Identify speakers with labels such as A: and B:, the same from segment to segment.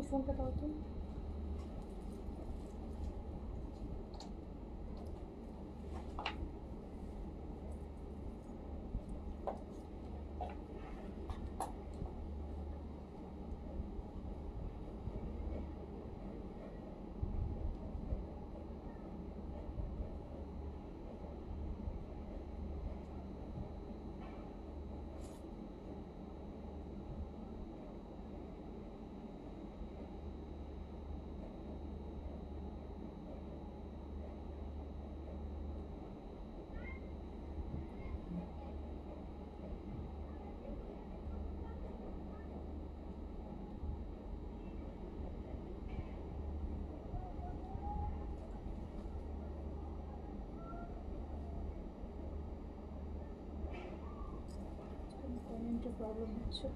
A: ফোনটা দাও তো। কমেন্টে প্রবলেম হচ্ছে।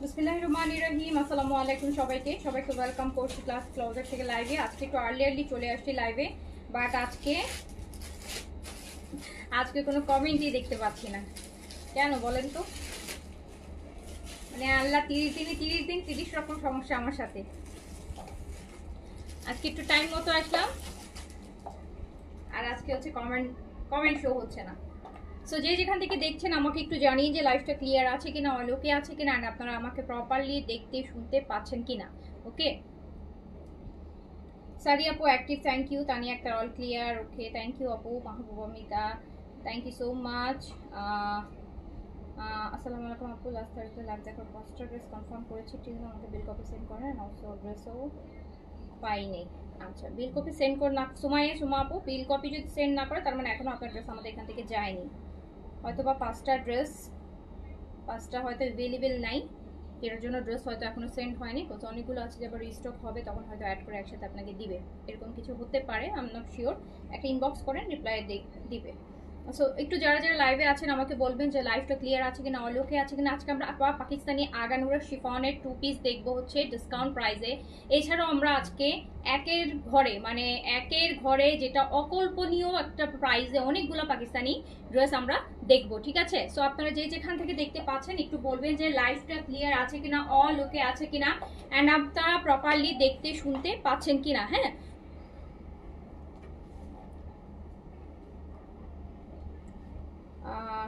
A: বিসমিল্লাহির রহমানির রহিম। আসসালামু আলাইকুম সবাইকে ওয়েলকাম করছি ক্লাস ক্লোজার থেকে লাইভে। আজকে একটু আর্লি চলে আসছি লাইভে, বাট আজকে কোনো কমেন্টই দেখতে পাচ্ছি না। কেন বলেন তো? মানে আল্লাহ 30 দিন 30 রকম সমস্যা আমার সাথে। আজকে একটু টাইম মতো আসলাম, আর আজকে হচ্ছে কমেন্ট শো হচ্ছে না। সো যে যেখান থেকে দেখছেন আমাকে একটু জানিয়ে যে লাইভটা ক্লিয়ার আছে কিনা, অলোকে আছে কিনা, আর আপনারা আমাকে প্রপারলি দেখতে শুনতে পাচ্ছেন কিনা। ওকে, সারি আপু অ্যাক্টিভ, থ্যাংক ইউ। তানিয়া একটা all clear, okay thank you আপু। Mahbuba Mita, thank you so much. আসসালামু আলাইকুম আপু, লাস্ট থার্সডে লাইভ দেখার পাঁচটা ড্রেস কনফার্ম করেছি, প্লিজ আমাকে বিল কপি সেন্ড করেন। অলসো ড্রেসও পাইনি। আচ্ছা, বিল কপি সেন্ড করে না সুমা আপু, বিল কপি যদি সেন্ড না করে তার মানে এখনো আপনার ড্রেস আমাদের এখান থেকে যায়নি। হয়তো বা 5টা হয়তো অ্যাভেলেবেল নাই, এর জন্য ড্রেস হয়তো এখনো সেন্ড হয়নি। তো অনেকগুলো আছে যে আবার রিস্টক হবে, তখন হয়তো অ্যাড করে একসাথে আপনাকে দিবে, এরকম কিছু হতে পারে। I am not sure. একটা ইনবক্স করেন, রিপ্লাই দিবে। সো একটু যারা যারা লাইভে আছেন আমাকে বলবেন যে লাইভটা ক্লিয়ার আছে কিনা, অলোকে আছে কিনা। আজকে আমরা পাকিস্তানি আগানুরা শিফনের 2 পিস দেখবো হচ্ছে ডিসকাউন্ট প্রাইসে। এছাড়াও আমরা আজকে একের ঘরে যেটা অকল্পনীয় একটা প্রাইসে অনেকগুলো পাকিস্তানি ড্রেস আমরা দেখবো, ঠিক আছে? সো আপনারা যে যেখান থেকে দেখতে পাচ্ছেন একটু বলবেন যে লাইভটা ক্লিয়ার আছে কিনা, অলোকে আছে কিনা, অ্যান্ড আপনারা প্রপারলি দেখতে শুনতে পাচ্ছেন কিনা। হ্যাঁ,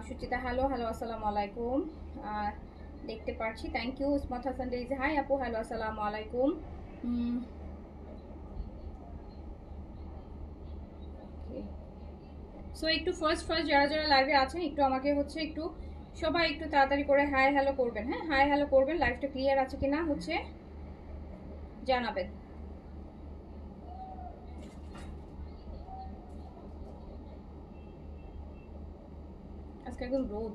A: সুচিতা হ্যালো আসসালামু আলাইকুম। দেখতে পাচ্ছি, thank you. Ismat Hasan Daisy hi আপু, হ্যালো আসসালামু আলাইকুম। সো একটু ফার্স্ট যারা যারা লাইভে আছেন একটু আমাকে হচ্ছে একটু সবাই একটু তাড়াতাড়ি করে হাই হ্যালো করবেন। হ্যাঁ, হাই হ্যালো করবেন, লাইভটা ক্লিয়ার আছে কিনা হচ্ছে জানাবেন। আজকে একদম রোদ।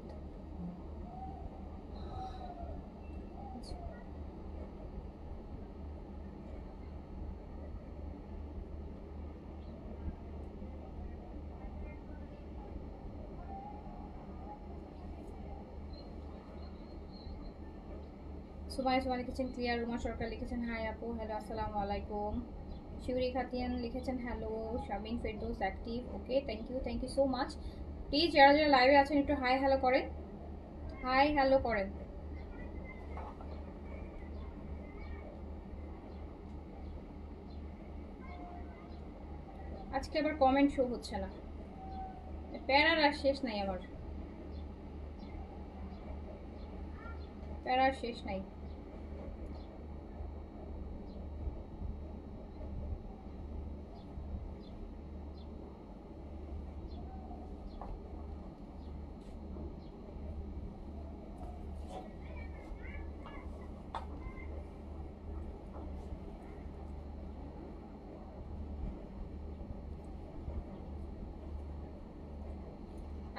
A: সুমাইয়া লিখেছেন ক্লিয়ার। রুমা সরকার লিখেছেন হাই আপু, হ্যালো আসসালামু আলাইকুম। শিউরি খাতিয়ান লিখেছেন hello. Shamin Ferdous active, okay thank you so much. Please যারা যারা লাইভে আছেন একটু হাই হ্যালো করেন, হাই হ্যালো করেন। আজকে আবার কমেন্ট শো হচ্ছে না, প্যারার আর শেষ নাই, আমার প্যারার শেষ নাই।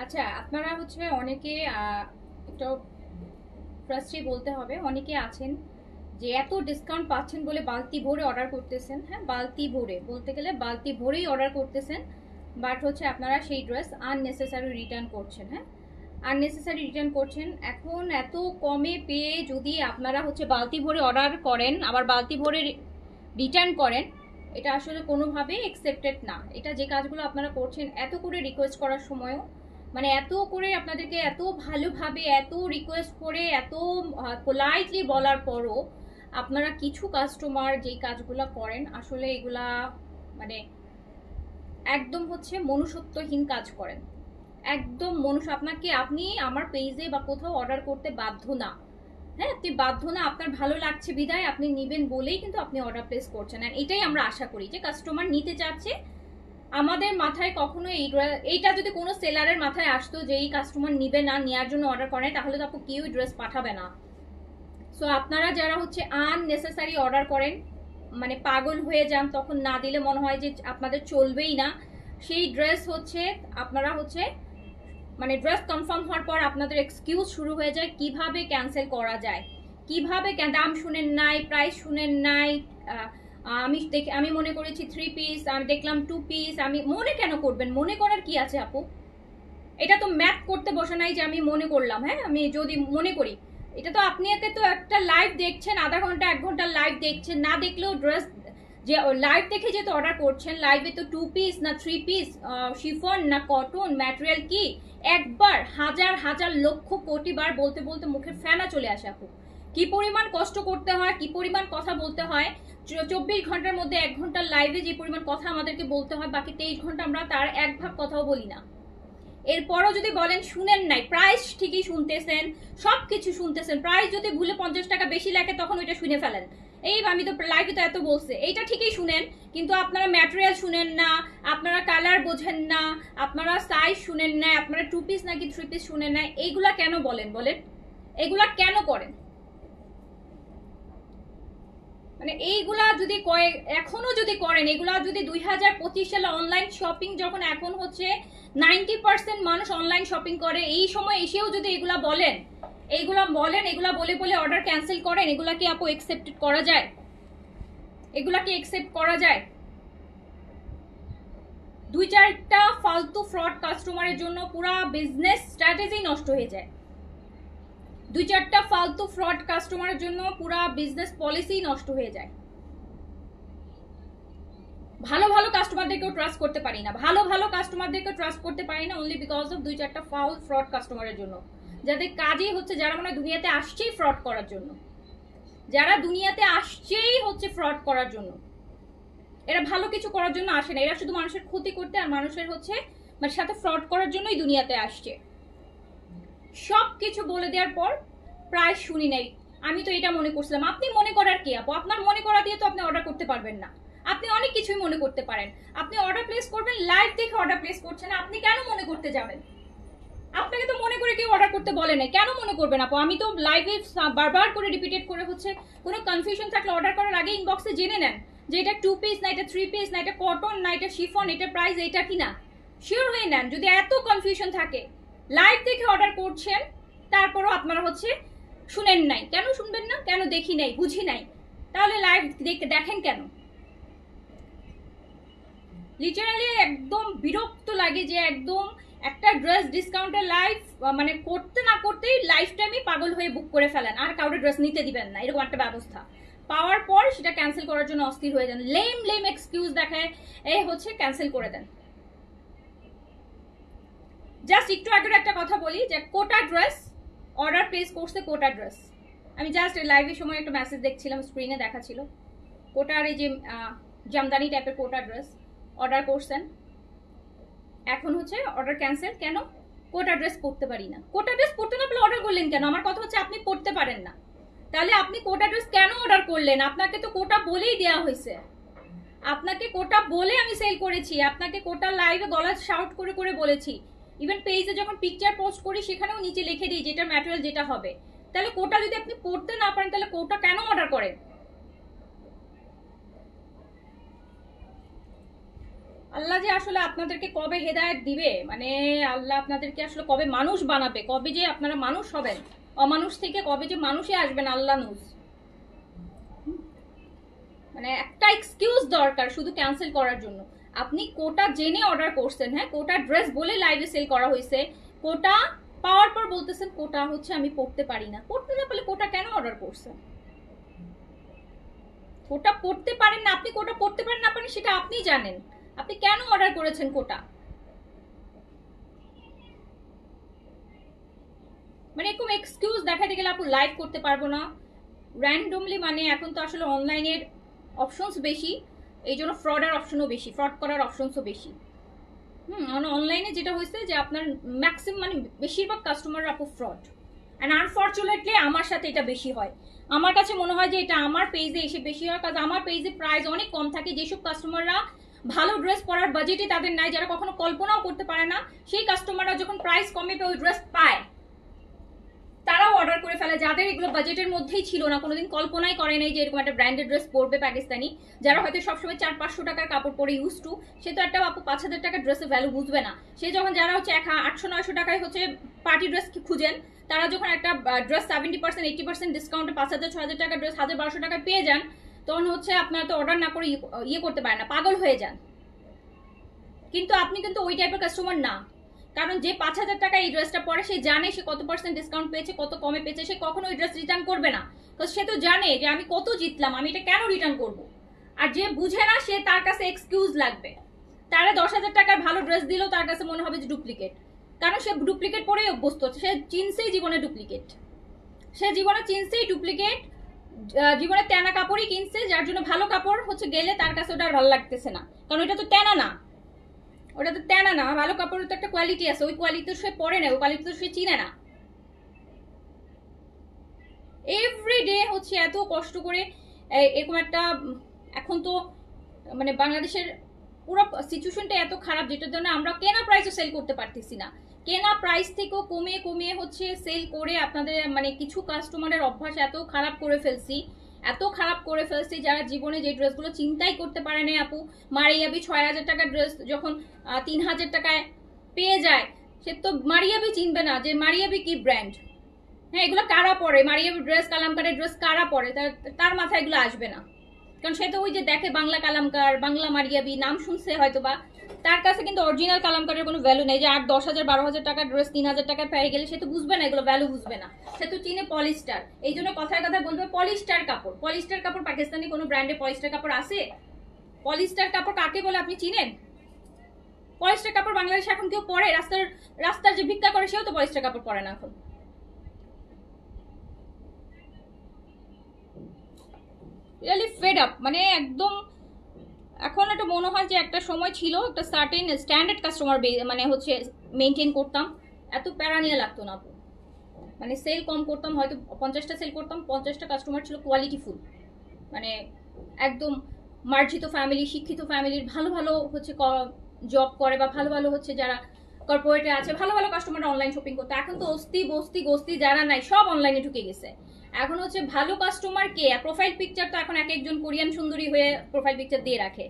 A: আচ্ছা, আপনারা হচ্ছে অনেকে একটা ফার্স্টে বলতে হবে, অনেকে আছেন যে এত ডিসকাউন্ট পাচ্ছেন বলে বালতি ভরে অর্ডার করতেছেন, হ্যাঁ বালতি ভরে, বলতে গেলে বালতি ভরেই অর্ডার করতেছেন, বাট হচ্ছে আপনারা সেই ড্রেস আননেসেসারি রিটার্ন করছেন। হ্যাঁ আননেসেসারি রিটার্ন করছেন। এখন এত কমে পেয়ে যদি আপনারা হচ্ছে বালতি ভরে অর্ডার করেন আবার বালতি ভরে রিটার্ন করেন, এটা আসলে কোনোভাবেই অ্যাকসেপ্টেড না। এটা যে কাজগুলো আপনারা করছেন, এত করে রিকোয়েস্ট করার সময়ও, মানে এত করে আপনাদেরকে এত ভালোভাবে এত রিকোয়েস্ট করে এত পোলাইটলি বলার পরও আপনারা কিছু কাস্টমার যেই কাজগুলো করেন আসলে এগুলা মানে একদম হচ্ছে মনুষ্যত্বহীন কাজ করেন, একদম আপনাকে, আপনি আমার পেজে বা কোথাও অর্ডার করতে বাধ্য না। হ্যাঁ আপনি বাধ্য না, আপনার ভালো লাগছে বিদায় আপনি নেবেন বলেই কিন্তু আপনি অর্ডার প্লেস করছেন। আর এটাই আমরা আশা করি যে কাস্টমার নিতে চাচ্ছে। আমাদের মাথায় কখনো এইটা যদি কোনো সেলারের মাথায় আসতো যে এই কাস্টমার নিবে না, নেওয়ার জন্য অর্ডার করে, তাহলে তো আপু কেউ ড্রেস পাঠাবে না। সো আপনারা যারা হচ্ছে আননেসেসারি অর্ডার করেন, মানে পাগল হয়ে যান, তখন না দিলে মনে হয় যে আপনাদের চলবেই না, সেই ড্রেস হচ্ছে আপনারা হচ্ছে মানে ড্রেস কনফার্ম হওয়ার পর আপনাদের এক্সকিউজ শুরু হয়ে যায় কিভাবে ক্যান্সেল করা যায়, কিভাবে দাম শুনেন নাই, প্রাইস শুনেন নাই, আমি মনে করেছি 3 পিস, আমি দেখলাম 2 পিস, আমি মনে কেন করবেন, মনে করার কি আছে আপু? এটা তো ম্যাথ করতে বসে নাই যে আমি মনে করলাম। হ্যাঁ আমি যদি মনে করি, এটা তো আপনি তো একটা লাইভ দেখছেন, আধা ঘন্টা 1 ঘন্টা লাইভ দেখছেন, না দেখলেও ড্রেস যে লাইভ দেখে যেহেতু অর্ডার করছেন, লাইভে তো 2 পিস না 3 পিস, শিফন না কটন, ম্যাটেরিয়াল কি, একবার হাজার হাজার লক্ষ কোটি বার বলতে বলতে মুখে ফেনা চলে আসে আপু। কি পরিমাণ কষ্ট করতে হয়, কি পরিমাণ কথা বলতে হয়, 24 ঘন্টার মধ্যে 1 ঘন্টার লাইভে যে পরিমাণ কথা আমাদেরকে বলতে হয়, বাকি 23 ঘন্টা আমরা তার 1 ভাগ কথাও বলি না। এরপরও যদি বলেন শুনেন নাই, প্রাইস ঠিকই শুনতেছেন, সবকিছু শুনতেছেন, প্রাইস যদি ভুলে 50 টাকা বেশি লাগে তখন ওইটা শুনে ফেলেন, এই আমি তো লাইভে তো এত বলছে, এইটা ঠিকই শুনেন, কিন্তু আপনারা ম্যাটেরিয়াল শুনেন না, আপনারা কালার বোঝেন না, আপনারা সাইজ শুনেন না, আপনারা 2 পিস নাকি 3 পিস শুনেন না, এইগুলা কেন বলেন, এগুলা কেন করেন? মানে এইগুলা যদি এখনো যদি করেন, এগুলা যদি 2025 সালে অনলাইন শপিং যখন এখন হচ্ছে 90% মানুষ অনলাইন শপিং করে, এই সময় এসেও যদি এগুলা বলেন, এগুলা বলে বলে অর্ডার ক্যান্সেল করেন, এগুলা কি আপু অ্যাকসেপ্টেড করা যায়? এগুলা কি অ্যাকসেপ্ট করা যায়? 2-4টা ফালতু ফ্রড কাস্টমারের জন্য পুরো বিজনেস স্ট্র্যাটেজি নষ্ট হয়ে যায়। 2-4টা ফালতু ফ্রড কাস্টমারের জন্য পুরো বিজনেস পলিসি নষ্ট হয়ে যায়। ভালো ভালো কাস্টমারদেরকেও ট্রাস্ট করতে পারি না, ভালো কাস্টমারদেরকেও ট্রাস্ট করতে পারি না, অনলি বিকজ অফ 2-4টা ফাউল ফ্রড কাস্টমারের জন্য, যাদের কাজই হচ্ছে, যারা মানে দুনিয়াতে আসছেই ফ্রড করার জন্য, যারা দুনিয়াতে আসছেই হচ্ছে ফ্রড করার জন্য। এরা ভালো কিছু করার জন্য আসে না, এরা শুধু মানুষের ক্ষতি করতে আর মানুষের হচ্ছে মানে সাথে ফ্রড করার জন্যই দুনিয়াতে আসছে। সব কিছু বলে দেওয়ার পর প্রায় শুনি নাই, আমি তো এটা মনে করছিলাম। আপনি মনে করার কি আপু? আপনার মনে করা দিয়ে তো আপনি অর্ডার করতে পারবেন না। আপনি অনেক কিছুই মনে করতে পারেন, আপনি অর্ডার প্লেস করবেন, লাইভ দেখে অর্ডার প্লেস করছেন, আপনি কেন মনে করতে যাবেন? আপনাকে তো মনে করে কেউ অর্ডার করতে বলে না, কেন মনে করবেন আপু? আমি তো লাইভে বারবার করে রিপিটেড করে হচ্ছে, কোনো কনফিউশন থাকলে অর্ডার করার আগে ইনবক্সে জেনে নেন যে এটা 2 পিস না এটা 3 পিস না এটা কটন না এটা শিফন, এটা প্রাইস এটা কিনা, শিওর হয়ে নেন। যদি এত কনফিউশন থাকে, লাইভ দেখে অর্ডার করছেন, তারপরও আপনারা হচ্ছে শুনেন নাই, কেন শুনবেন না? কেন দেখি নাই, বুঝি নাই, তাহলে লাইভ দেখেন কেন? লিটারালি একদম বিরক্ত লাগে যে একদম একটা ড্রেস ডিসকাউন্টের লাইভ মানে করতে না করতেই লাইফ টাইমই পাগল হয়ে বুক করে ফেলেন, আর কাউকে ড্রেস নিতে দিবেন না, এরকম একটা ব্যবস্থা পাওয়ার পর সেটা ক্যান্সেল করার জন্য অস্থির হয়ে যান, লেম এক্সকিউজ দেখায় এই হচ্ছে ক্যান্সেল করে দেন। জাস্ট একটু আগে একটা কথা বলি যে কোটা ড্রেস অর্ডার প্লেস করছে, কোটা ড্রেস, আমি জাস্ট লাইভের সময় একটা মেসেজ দেখছিলাম, স্ক্রিনে দেখাচ্ছিল, কোটার এই যে জামদানি টাইপের কোটা ড্রেস অর্ডার করছেন, এখন হচ্ছে অর্ডার ক্যান্সেল কেন? কোটা ড্রেস পরতে পারি না। কোটা ড্রেস পরতে না পারলে অর্ডার করলেন কেন? আমার কথা হচ্ছে আপনি পরতে পারেন না, তাহলে আপনি কোটা ড্রেস কেন অর্ডার করলেন? আপনাকে তো কোটা বলেই দেওয়া হয়েছে, আপনাকে কোটা বলে আমি সেল করেছি, আপনাকে কোটা লাইভে গলা শাউট করে করে বলেছি, ইভেন পেজে যখন পিকচার পোস্ট করি সেখানেও নিচে লিখে দিই যেটা ম্যাটেরিয়াল যেটা হবে। তাহলে কোটা যদি আপনি পড়তে না পারেন তাহলে কোটা কেন অর্ডার করেন? আল্লাহ যে আসলে আপনাদেরকে কবে হেদায়েত দিবে, মানে আল্লাহ আপনাদেরকে আসলে কবে মানুষ বানাবে, কবে যে আপনারা মানুষ হবেন, অমানুষ থেকে কবে যে মানুষে আসবেন, আল্লাহ নুজ। মানে একটা এক্সকিউজ দরকার শুধু ক্যান্সেল করার জন্য। আপনি কোটা জেনে অর্ডার করছেন, হ্যাঁ, কোটা ড্রেস বলে লাইভে সেল করা হয়েছে, কোটা পাওয়ার পর বলতেছেন কোটা হচ্ছে আমি পড়তে পারি না। পড়তে না পারলে কোটা কেন অর্ডার করছেন? কোটা পড়তে পারেন না, আপনি কোটা পড়তে পারেন না পারেন সেটা আপনি জানেন, আপনি কেন অর্ডার করেছেন কোটা? মানে এরকম এক্সকিউজ দেখাতে গেলে আপু লাইভ করতে পারবো না র্যান্ডমলি। মানে এখন তো আসলে অনলাইনের অপশনস বেশি, এই জন্য ফ্রডের অপশনও বেশি, ফ্রড করার অপশনসও বেশি। মানে অনলাইনে যেটা হয়েছে যে আপনার ম্যাক্সিমাম মানে বেশিরভাগ কাস্টমার আপু ফ্রড। অ্যান্ড আনফর্চুনেটলি আমার সাথে এটা বেশি হয়। আমার কাছে মনে হয় যে এটা আমার পেজে এসে বেশি হয়, কারণ আমার পেজে প্রাইস অনেক কম থাকে। যেসব কাস্টমাররা ভালো ড্রেস পরার বাজেটই তাদের নাই, যারা কখনো কল্পনাও করতে পারে না, সেই কাস্টমাররা যখন প্রাইস কমে ওই ড্রেস পায় তারাও অর্ডার করে ফেলে। যাদের এগুলো বাজেটের মধ্যেই ছিল না, কোনোদিন কল্পনাই করে নাই যে এরকম একটা ব্র্যান্ডেড ড্রেস পরবে পাকিস্তানি, যারা হয়তো সবসময় 400-500 টাকার কাপড় পরে ইউজ টু, সে তো একটা আপু 5000 টাকার ড্রেসের ভ্যালু বুঝবে না। সে যখন যারা হচ্ছে 800-900 টাকায় হচ্ছে পার্টি ড্রেস খুঁজেন, তারা যখন একটা ড্রেস 70%-80% ডিসকাউন্টে 5000-6000 টাকার ড্রেস 1000-1200 টাকায় পেয়ে যান, তখন হচ্ছে আপনারা তো অর্ডার না করে ইয়ে করতে পারেন না, পাগল হয়ে যান। কিন্তু আপনি কিন্তু ওই টাইপের কাস্টমার না, কারণ যে 5000 টাকা এই ড্রেসটা পরে সে জানে সে কত পার্সেন্ট ডিসকাউন্ট পেয়েছে, কত কমে পেয়েছে, সে কখনো ওই ড্রেস রিটার্ন করবে না, কারণ সে তো জানে যে আমি কত জিতলাম, আমি এটা কেন রিটার্ন করব। আর যে বুঝে না সে, তার কাছে এক্সকিউজ লাগবে। তারা 10,000 টাকার ভালো ড্রেস দিলেও তার কাছে মনে হবে যে ডুপ্লিকেট, কারণ সে ডুপ্লিকেট পরেই অভ্যস্ত হচ্ছে। সে চিনছেই জীবনে ডুপ্লিকেট, সে জীবনে চিনছেই ডুপ্লিকেট, জীবনে তেনা কাপড়ই কিনছে, যার জন্য ভালো কাপড় হচ্ছে গেলে তার কাছে ওটা আর ভালো লাগতেছে না, কারণ ওটা তো তেনা না, ওটা তো তেনা না। ভালো কাপড়ের তো একটা কোয়ালিটি আছে, ওই কোয়ালিটি তো সে পরে না, ওই কোয়ালিটি তো সে চিনে না। এভরিডে হচ্ছে এত কষ্ট করে এরকম একটা, এখন তো মানে বাংলাদেশের পুরো সিচুয়েশনটা এত খারাপ, যেটার জন্য আমরা কেনা প্রাইসও সেল করতে পারতেছি না। কেনা প্রাইস থেকেও কমিয়ে কমিয়ে হচ্ছে সেল করে আপনাদের মানে কিছু কাস্টমারের অভ্যাস এত খারাপ করে ফেলছি, এত খারাপ করে ফেলছি, যারা জীবনে যে ড্রেসগুলো চিন্তাই করতে পারে না আপু। মারিয়াবি 6000 টাকার ড্রেস যখন 3000 টাকায় পেয়ে যায়, সে তো মারিয়াবি চিনবে না যে মারিয়াবি কি ব্র্যান্ড। হ্যাঁ, এগুলো কারা পরে, মারিয়াবি ড্রেস, কালামকারের ড্রেস কারা পরে, তার মাথায় এগুলো আসবে না, কারণ সে তো ওই যে দেখে বাংলা কালামকার, বাংলা মারিয়াবি নাম শুনছে হয়তো বা, তার কাছে কিন্তু অরিজিনাল কালামকারের কোনো ভ্যালু নেই। যে 8-10,000-12,000 টাকার ড্রেস 3000 টাকায় পেয়ে গেলে সে তো বুঝবে না, এগুলো ভ্যালু বুঝবে না, সে তো চিনে পলিস্টার। এই জন্য কথায় কথা বলবে পলিস্টার কাপড়। পলিস্টার কাপড় পাকিস্তানি কোনো ব্র্যান্ডে পলিস্টার কাপড় আছে? পলিস্টার কাপড় কাকে বলে আপনি চিনেন? পলিস্টার কাপড় বাংলাদেশে এখন কেউ পরে? রাস্তার যে ভিক্ষা করে সেও তো পলিস্টার কাপড় পরে না এখন। রিয়েলি ফেড আপ, মানে একদম এখন একটা মনে হয় যে একটা সময় ছিল একটা সার্টেন স্ট্যান্ডার্ড কাস্টমার মানে হচ্ছে মেনটেন করতাম, এত প্যারা নিয়ে লাগতো না। মানে সেল কম করতাম, হয়তো 50টা সেল করতাম, 50টা কাস্টমার ছিল কোয়ালিটিফুল, মানে একদম মার্জিত ফ্যামিলি, শিক্ষিত ফ্যামিলির, ভালো ভালো হচ্ছে জব করে বা ভালো ভালো হচ্ছে যারা কর্পোরেটে আছে, ভালো ভালো কাস্টমার অনলাইন শপিং করতে। এখন তো অস্তি বস্তি গোস্তি যারা নাই সব অনলাইনে ঢুকে গেছে। এখন হচ্ছে ভালো কাস্টমার কে, প্রোফাইল পিকচার তো এখন এক একজন কোরিয়ান সুন্দরী হয়ে প্রোফাইল পিকচার দিয়ে রাখে।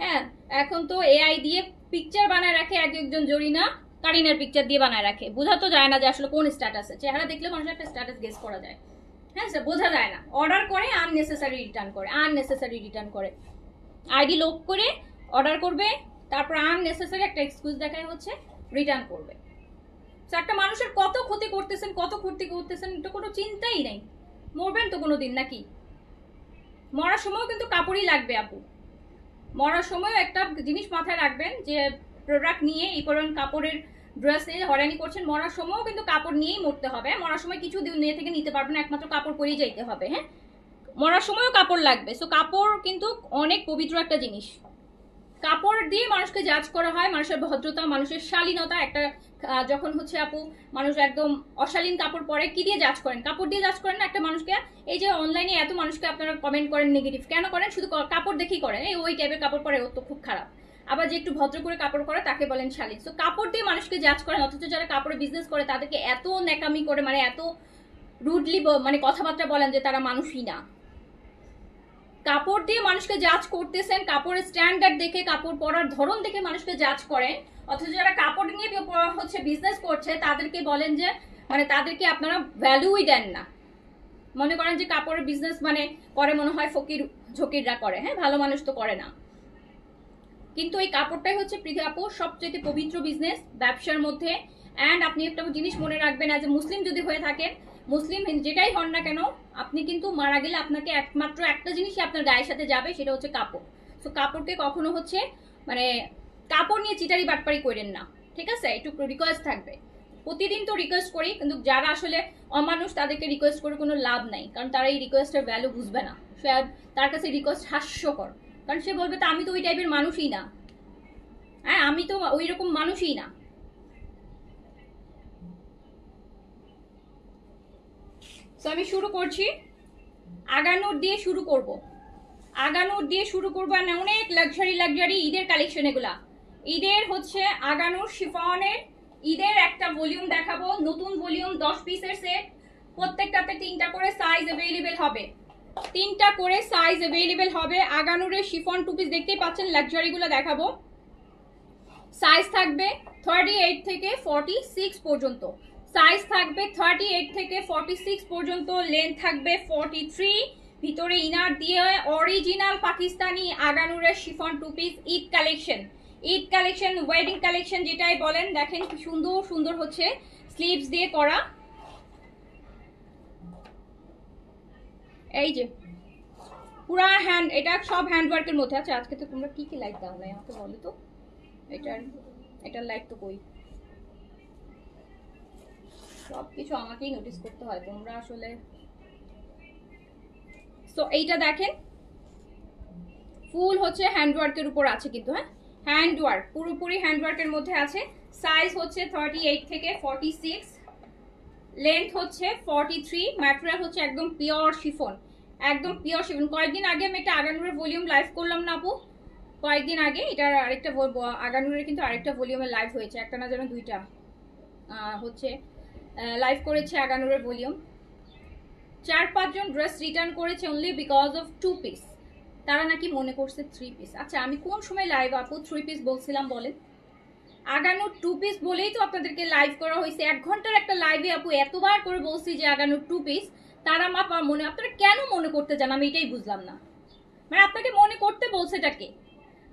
A: হ্যাঁ, এখন তো এআই দিয়ে পিকচার বানায় রাখে, এক একজন জরিনা কারিনার পিকচার দিয়ে বানায় রাখে। বোঝা তো যায় না যে আসলে কোন স্ট্যাটাসে, চেহারা দেখলে মানুষের একটা স্ট্যাটাস গেস করা যায়। হ্যাঁ স্যার, বোঝা যায় না। অর্ডার করে আননেসেসারি রিটার্ন করে, আইডি লক করে অর্ডার করবে, তারপর আননেসেসারি একটা এক্সকিউজ দেখায় হচ্ছে রিটার্ন করবে। একটা মানুষের কত ক্ষতি করতেছেন এটা কোনো চিন্তাই নেই। মরবেন তো কোনোদিন নাকি? মরার সময়ও কিন্তু কাপড়ই লাগবে আপু। মরার সময়ও একটা জিনিস মাথায় রাখবেন যে প্রোডাক্ট নিয়ে এই পরিমাণ কাপড়ের ড্রেসে হয়রানি করছেন, মরার সময়ও কিন্তু কাপড় নিয়েই মরতে হবে। মরার সময় কিছু নিয়ে থেকে নিতে পারবেন না, একমাত্র কাপড় পরেই যাইতে হবে। হ্যাঁ, মরার সময়ও কাপড় লাগবে। সো কাপড় কিন্তু অনেক পবিত্র একটা জিনিস। কাপড় দিয়ে মানুষকে জাজ করা হয়, মানুষের ভদ্রতা, মানুষের শালীনতা। একটা যখন হচ্ছে আপু মানুষ একদম অশালীন কাপড় পরে, কি দিয়ে জাজ করেন? কাপড় দিয়ে জাজ করেন না একটা মানুষকে। এই যে অনলাইনে এত মানুষকে আপনারা কমেন্ট করেন নেগেটিভ, কেন করেন? শুধু কাপড় দেখেই করেন, এই ওই টাইপের কাপড় পরে ও তো খুব খারাপ। আবার যে একটু ভদ্র করে কাপড় করে তাকে বলেন শালীন। তো কাপড় দিয়ে মানুষকে জাজ করেন, অথচ যারা কাপড়ে বিজনেস করে তাদেরকে এত ন্যাকামি করে, মানে এত রুডলি মানে কথাবার্তা বলেন যে তারা মানুষই না। কাপড় দিয়ে মানুষকে জাজ করতেছেন, কাপড়ের স্ট্যান্ডার্ড দেখে, কাপড় পরার ধরন দেখে মানুষকে জাজ করেন, অথচ যারা কাপড় নিয়ে হচ্ছে বিজনেস করছে তাদেরকে বলেন যে মানে তাদেরকে আপনারা ভ্যালুই দেন না। মনে করেন যে কাপড়ের বিজনেস মানে করে মনে হয় ফকির ঝকিররা করে, হ্যাঁ, ভালো মানুষ তো করে না। কিন্তু এই কাপড়টাই হচ্ছে প্রীতি আপু সবচেয়ে পবিত্র বিজনেস ব্যবসার মধ্যে। অ্যান্ড আপনি একটা জিনিস মনে রাখবেন, অ্যাজ এ মুসলিম যদি হয়ে থাকেন, মুসলিম যেটাই হন না কেন, আপনি কিন্তু মারা গেলে আপনাকে একমাত্র একটা জিনিসই আপনার গায়ের সাথে যাবে, সেটা হচ্ছে কাপড়। তো কাপড়কে কখনো হচ্ছে মানে কাপড় নিয়ে চিটারি বাটপারি করেন না, ঠিক আছে? একটু রিকোয়েস্ট থাকবে, প্রতিদিন তো রিকোয়েস্ট করি, কিন্তু যারা আসলে অমানুষ তাদেরকে রিকোয়েস্ট করে কোনো লাভ নাই, কারণ তারা এই রিকোয়েস্টের ভ্যালু বুঝবে না। সে তার কাছে রিকোয়েস্ট হাস্যকর, কারণ সে বলবে তা আমি তো ওই টাইপের মানুষই না, হ্যাঁ আমি তো ওই রকম মানুষই না। তো আমি শুরু করছি, আগানোর দিয়ে শুরু করব, আগানোর দিয়ে শুরু করবো। আর অনেক লাক্সারি লাক্সারি ঈদের কালেকশন, এগুলা ঈদের হচ্ছে আগানোর শিফনের ঈদের একটা ভলিউম দেখাবো, নতুন ভলিউম 10 পিসের সেট, প্রত্যেকটাতে 3টা করে সাইজ অ্যাভেলেবেল হবে, 3টা করে সাইজ অ্যাভেলেবেল হবে। আগানোরের শিফন 2 পিস দেখতেই পাচ্ছেন, লাক্সারি গুলো দেখাবো। সাইজ থাকবে 38 থেকে 46 পর্যন্ত, সাইজ থাকবে 38 থেকে 46 পর্যন্ত, লেন্থ থাকবে 43, ভিতরে ইনার দিয়ে অরিজিনাল পাকিস্তানি আগানুরের chiffon 2 piece Eid collection, Eid collection, wedding collection যেটাই বলেন। দেখেন কি সুন্দর সুন্দর হচ্ছে স্লিভস দিয়ে করা, এই যে পুরা হ্যান্ড, এটা সব হ্যান্ড ওয়ার্কের মধ্যে আছে। আজকে তো তোমরা কি কি লাইক দাও না আমাকে বলো তো, এটার লাইক তো কই, সবকিছু আমাকেই নোটিস করতে হয়, তোমরা আসলে। তো এইটা দেখেন ফুল হচ্ছে হ্যান্ডওয়ার্কের উপর আছে কিন্তু, হ্যাঁ হ্যান্ডওয়ার্ক, পুরোপুরি হ্যান্ডওয়ার্কের মধ্যে আছে। সাইজ হচ্ছে 38 থেকে 46, লেন্থ হচ্ছে 43, ম্যাটেরিয়াল হচ্ছে একদম পিওর শিফন, একদম পিওর শিফন। কয়েকদিন আগে আমি একটা আগানুরের ভলিউম লাইভ করলাম না আপু, কয়েকদিন আগে এটার আরেকটা আগানুরের কিন্তু আরেকটা ভলিউমের লাইভ হয়েছে, একটা না যেন দুইটা হচ্ছে লাইভ করেছে আগানুরের ভলিউম। 4-5 জন ড্রেস রিটার্ন করেছে অনলি বিকজ অফ 2 পিস, তারা নাকি মনে করছে 3 পিস। আচ্ছা আমি কোন সময় লাইভ আপু 3 পিস বলছিলাম বলেন? আগানোর 2 পিস বলেই তো আপনাদেরকে লাইভ করা হয়েছে, 1 ঘন্টার একটা লাইভে আপু এতবার করে বলছি যে আগানোর 2 পিস, তারা মাপা মনে, আপনারা কেন মনে করতে যান আমি এটাই বুঝলাম না। মানে আপনাকে মনে করতে বলছেটাকে,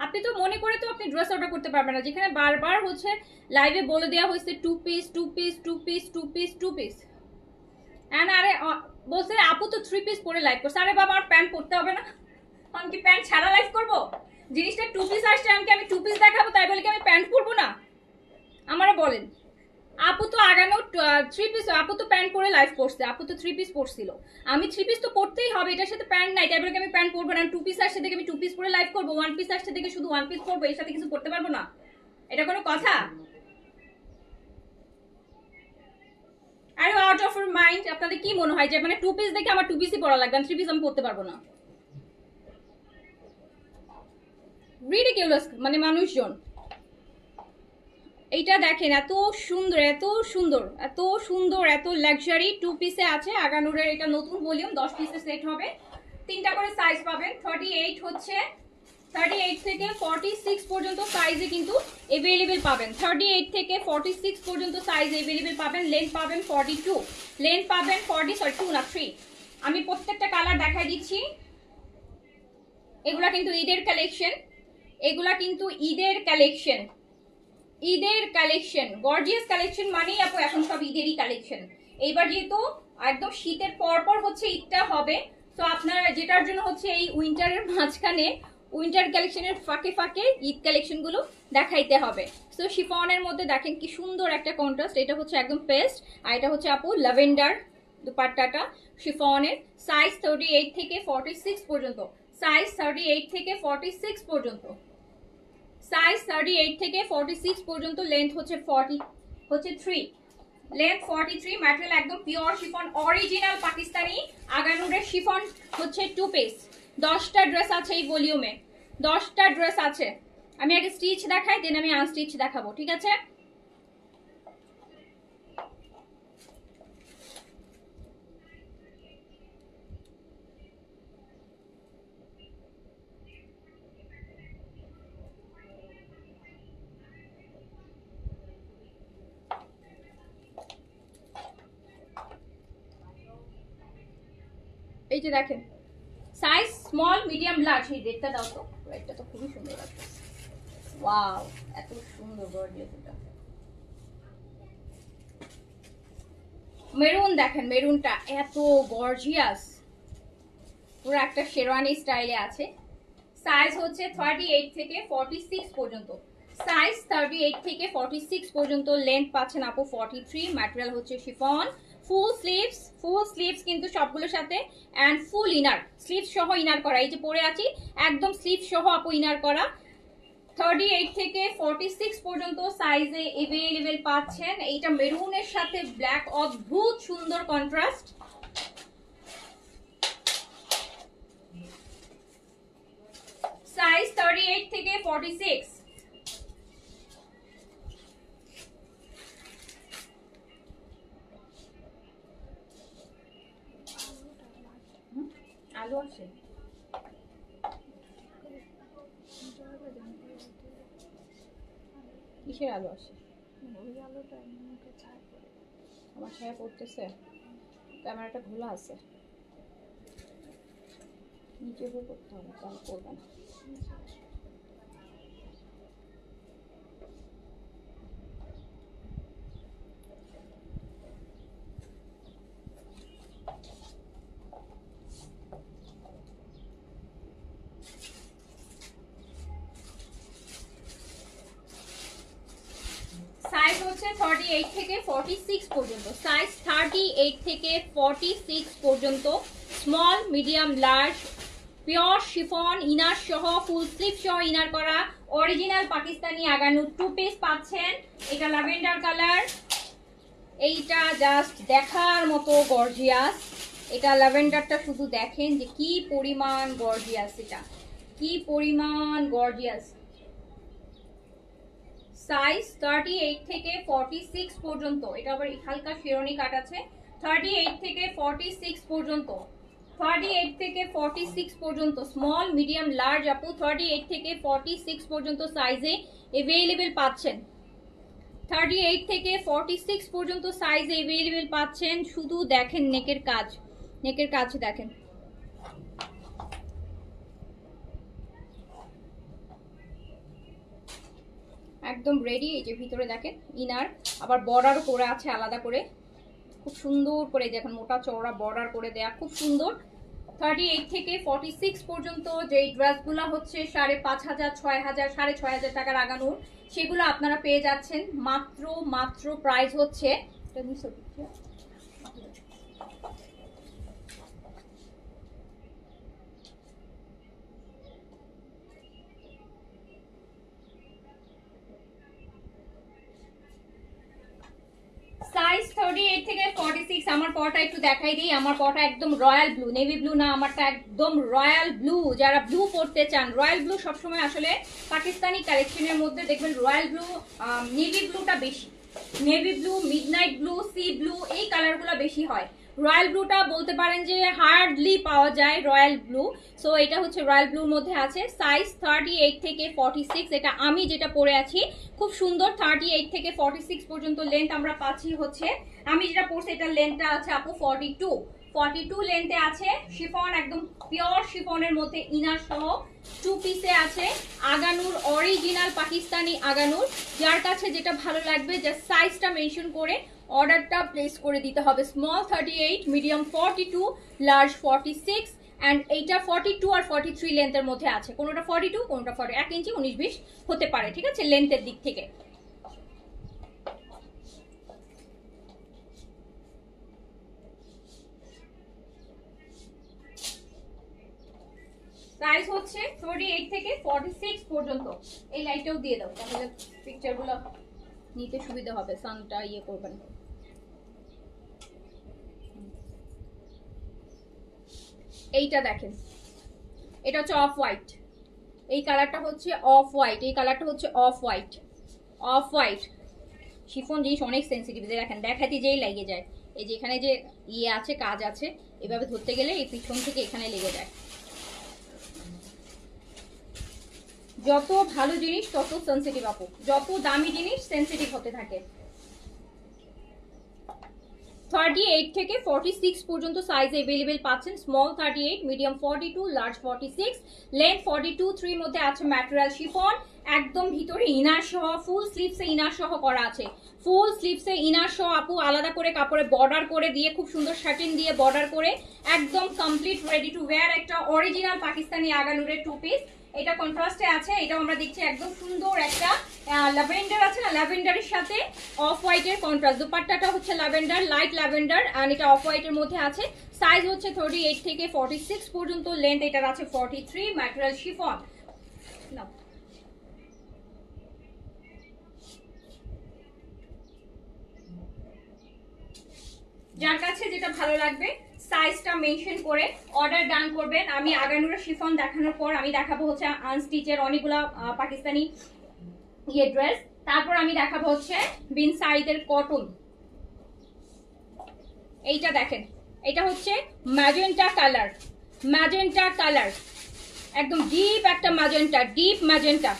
A: আপনি তো মনে করে তো আপনি ড্রেস অর্ডার করতে পারবেন না, যেখানে বারবার হচ্ছে লাইভে বলে দেওয়া হয়েছে 2 piece 2 piece 2 piece 2 piece 2 piece. And আরে বলছে আপু তো 3 পিস পরে লাইভ করছে, আরে বাবা আমার প্যান্ট পরতে হবে না, আমি কি প্যান্ট ছাড়া লাইভ করবো? জিনিসটা 2 পিস আসছে, আমি 2 পিস দেখাবো তাই বলে কি আমি প্যান্ট পরবো না? আমারে বলেন, আপু তো আগানো 3 পিস, আপু তো প্যান্ট পরে লাইভ করছে, আপু তো 3 পিস পরছিল, আমি 3 পিস তো পরতেই হবে, এটার সাথে প্যান্ট নাই তাই বলে কি আমি প্যান্ট পরবো না? 2 পিস আসছে দেখে আমি 2 পিস পরে লাইভ করবো, 1 পিস আসছে দেখে শুধু 1 পিস পরবো, এর সাথে কিছু করতে পারবো না? এটা কোনো কথা? আর আউট অফ ইউর মাইন্ড, আপনাদের কি মনে হয় যে মানে 2 পিস দেখে আমার 2 পিসই পরা লাগবে, 3 পিস আমি পরতে পারবো না? রিডিকিউলাস মানে মানুষজন। এইটা দেখেন এত সুন্দর এত সুন্দর এত সুন্দর এত লাক্সারি 2 পিসে আছে আগানুরের, এটা নতুন ভলিউম 10 পিসের সেট হবে, 3টা করে সাইজ পাবেন। 38 হচ্ছে 38 থেকে 46 পর্যন্ত সাইজে কিন্তু अवेलेबल পাবেন, 38 থেকে 46 পর্যন্ত সাইজ अवेलेबल পাবেন। লেন্থ পাবেন 42, লেন্থ পাবেন 2 না 3। আমি প্রত্যেকটা কালার দেখাই দিচ্ছি। এগুলা কিন্তু ঈদের কালেকশন, এগুলা কিন্তু ঈদের কালেকশন, ঈদের কালেকশন, গর্জিয়াস কালেকশন মানেই আপু এখন সব ঈদেরই কালেকশন। এইবার যেহেতু একদম শীতের পরপর হচ্ছে ঈদটা হবে, তো আপনারা যেটার জন্য হচ্ছে এই উইন্টারের মাঝখানে উইন্টার কালেকশনের ফাঁকে ফাঁকে ঈদ কালেকশন গুলো দেখাইতে হবে। সো শিফনের মধ্যে দেখেন কি সুন্দর একটা কন্ট্রাস্ট, এটা হচ্ছে একদম পেস্ট আর এটা হচ্ছে আপু ল্যাভেন্ডার দুপাট্টাটা শিফনের। সাইজ 38 থেকে 46 পর্যন্ত, সাইজ 38 থেকে 46 পর্যন্ত, সাইজ 38 থেকে 46 পর্যন্ত, লেন্থ হচ্ছে 3, লেন্থ 43, ম্যাটেরিয়াল একদম পিওর শিফন, অরিজিনাল পাকিস্তানি আগানুরের শিফন হচ্ছে 2 পিস। 10টা ড্রেস আছে এই ভলিউমে, 10টা ড্রেস আছে। আমি আগে স্টিচ দেখাই, দেন আমি আনস্টিচ দেখাবো, ঠিক আছে? এই যে দেখেন সাইজ স্মল মিডিয়াম লার্জ। এই রেডটা দাও তো, রেডটা তো খুবই সুন্দর লাগছে। ওয়াও, এত সুন্দর গর্জিয়াস এটা। মেরুন দেখেন, মেরুনটা এত গর্জিয়াস, পুরো একটা শেরওয়ানি স্টাইলে আছে। সাইজ হচ্ছে 38 থেকে 46 পর্যন্ত, সাইজ 38 থেকে 46 পর্যন্ত। লেন্থ পাচ্ছেন আপু 43। ম্যাটেরিয়াল হচ্ছে শিফন। ফুল স্লিভস কিন্তু সবগুলোর সাথে, এন্ড ফুল ইনার, স্লিভস সহ ইনার করা। এই যে পরে আছি একদম স্লিভস সহ আপু ইনার করা। 38 থেকে 46 পর্যন্ত সাইজে अवेलेबल পাচ্ছেন। এইটা মেরুনের সাথে ব্ল্যাক, অদ্ভুত সুন্দর কন্ট্রাস্ট। সাইজ 38 থেকে 46। আলো আছে, কিসের আলো আসে? ওই আলোটা আমার ছায়া পড়তেছে, ক্যামেরাটা খোলা আছে, নিচে করতে হবে, তাহলে করবে না। সাইজ হচ্ছে 38 থেকে 46 পর্যন্ত, সাইজ 38 থেকে 46 পর্যন্ত। Small medium large, pure chiffon, inner সহ, ফুল স্লিভ সহ ইনার করা, অরিজিনাল পাকিস্তানি আগানু 2 পিস পাচ্ছেন। এটা ল্যাভেন্ডার কালার, এইটা জাস্ট দেখার মতো গর্জিয়াস। এটা ল্যাভেন্ডারটা শুধু দেখেন যে কি পরিমাণ গর্জিয়াস, এটা কি পরিমাণ গর্জিয়াস। সাইজ 38 থেকে 46 পর্যন্ত। এটা আবার হালকা শেরওয়ানি কাট আছে। 38 থেকে 46 পর্যন্ত, 38 থেকে 46 পর্যন্ত। স্মল মিডিয়াম লার্জ আপু 38 থেকে 46 পর্যন্ত সাইজে अवेलेबल পাচ্ছেন। 38 থেকে 46 পর্যন্ত সাইজে अवेलेबल পাচ্ছেন। শুধু দেখেন নেকের কাজ, নেকের কাজ দেখেন। একদম রেডি। এই যে ভিতরে দেখেন ইনার, আবার বর্ডারও করে আছে আলাদা করে, খুব সুন্দর করে দেখেন, মোটা চওড়া বর্ডার করে দেয়া, খুব সুন্দর। 38 থেকে 46 পর্যন্ত যেই ড্রেসগুলো হচ্ছে 5,500, 6,000, 6,500 টাকার আগানোর, সেগুলো আপনারা পেয়ে যাচ্ছেন মাত্র প্রাইস হচ্ছে, সাইজ 38 থেকে 46। আমার পরটা একটু দেখাই দিই। আমার পরটা একদম রয়্যাল ব্লু, নেভি ব্লু না, আমারটা একদম রয়্যাল ব্লু। যারা ব্লু পরতে চান, রয়্যাল ব্লু সবসময় আসলে পাকিস্তানি কালেকশনের মধ্যে দেখবেন রয়্যাল ব্লু, নেভি ব্লুটা বেশি, navy blue, midnight blue, C blue, এই কালারগুলো বেশি হয়। রয়্যাল ব্লুটা বলতে পারেন যে হার্ডলি পাওয়া যায় রয়্যাল ব্লু, সো এটা হচ্ছে রয়্যাল ব্লুর মধ্যে আছে। সাইজ 38 থেকে 46। এটা আমি যেটা পরে আছি খুব সুন্দর, 38 থেকে 46 পর্যন্ত লেন্থ আমরা পাচ্ছি হচ্ছে। আমি যেটা পরছি এটার লেন্থটা আছে আপু 42 লেন্থে আছে। শিফন, একদম পিওর শিফনের মধ্যে ইনার সহ 2 পিসে আছে। আগানুর, অরিজিনাল পাকিস্তানি আগানুর। যার কাছে যেটা ভালো লাগবে জাস্ট সাইজটা মেনশন করে অর্ডারটা প্লেস করে দিতে হবে। স্মল 38, মিডিয়াম 42, লার্জ 46, এন্ড এইটা 42 আর 43 লেন্থের মধ্যে আছে। কোনোটা 42, কোনোটা 40, 1 ইঞ্চি 19-20 হতে পারে, ঠিক আছে লেন্থের দিক থেকে। সাইজ হচ্ছে 38 থেকে 46 পর্যন্ত। এই লাইটটাও দিয়ে দাও, তাহলে পিকচারগুলো নিতে সুবিধা হবে, সানটা ইয়ে করবেন। এইটা দেখেন, এটা হচ্ছে অফ হোয়াইট, এই কালারটা হচ্ছে অফ হোয়াইট, এই কালারটা হচ্ছে off white. Off white chiffon জিনিস অনেক সেন্সিটিভ, দেখেন দেখাতে যেই লেগে যায়। এই যে এখানে যে ইয়ে আছে, কাজ আছে, এভাবে ধরতে গেলে এই পিছন থেকে এখানে লেগে যায়। যত ভালো জিনিস তত সেন্সিটিভ আপু, যত দামি জিনিস সেন্সিটিভ হতে থাকে। 38 থেকে 46 পর্যন্ত সাইজ अवेलेबल পাচ্ছেন। স্মল 38, মিডিয়াম 42, লার্জ 46, লেন্থ 42, 3 মধ্যে আছে ম্যাটেরিয়াল শিফন, একদম ভিতরে ইনার সহ ফুল স্লিভসে ইনার সহ করা আছে। ফুল স্লিভসে ইনার সহ আপু আলাদা করে কাপড়ে বর্ডার করে দিয়ে খুব সুন্দর শার্টিং দিয়ে বর্ডার করে একদম কমপ্লিট রেডি টু ওয়্যার একটা অরিজিনাল পাকিস্তানি আগানুরের টু পিস। এটা কন্ট্রাস্টে আছে, এটাও আমরা দেখছি একদম সুন্দর একটা ল্যাভেন্ডার আছে না, ল্যাভেন্ডারের সাথে অফ হোয়াইটের কন্ট্রাস্ট। দুপাট্টাটা হচ্ছে ল্যাভেন্ডার, লাইট ল্যাভেন্ডার, এন্ড এটা অফ হোয়াইটের মধ্যে আছে। সাইজ হচ্ছে 38 থেকে 46 পর্যন্ত, লেন্থ এটার আছে 43, ম্যাটেরিয়াল শিফন। নাও যার কাছে যেটা ভালো লাগবে সাইজটা মেনশন করে অর্ডার ডান করবেন। আমি আগানুরা শিফন দেখানোর পর আমি দেখাবো হচ্ছে আনস্টিচের অনেকগুলা পাকিস্তানি ড্রেস, তারপর আমি দেখাবো হচ্ছে বিন সাইদের কটন। এইটা দেখেন, এটা হচ্ছে ম্যাজেন্টা কালার, ম্যাজেন্টা কালার একদম ডিপ একটা magenta, deep magenta,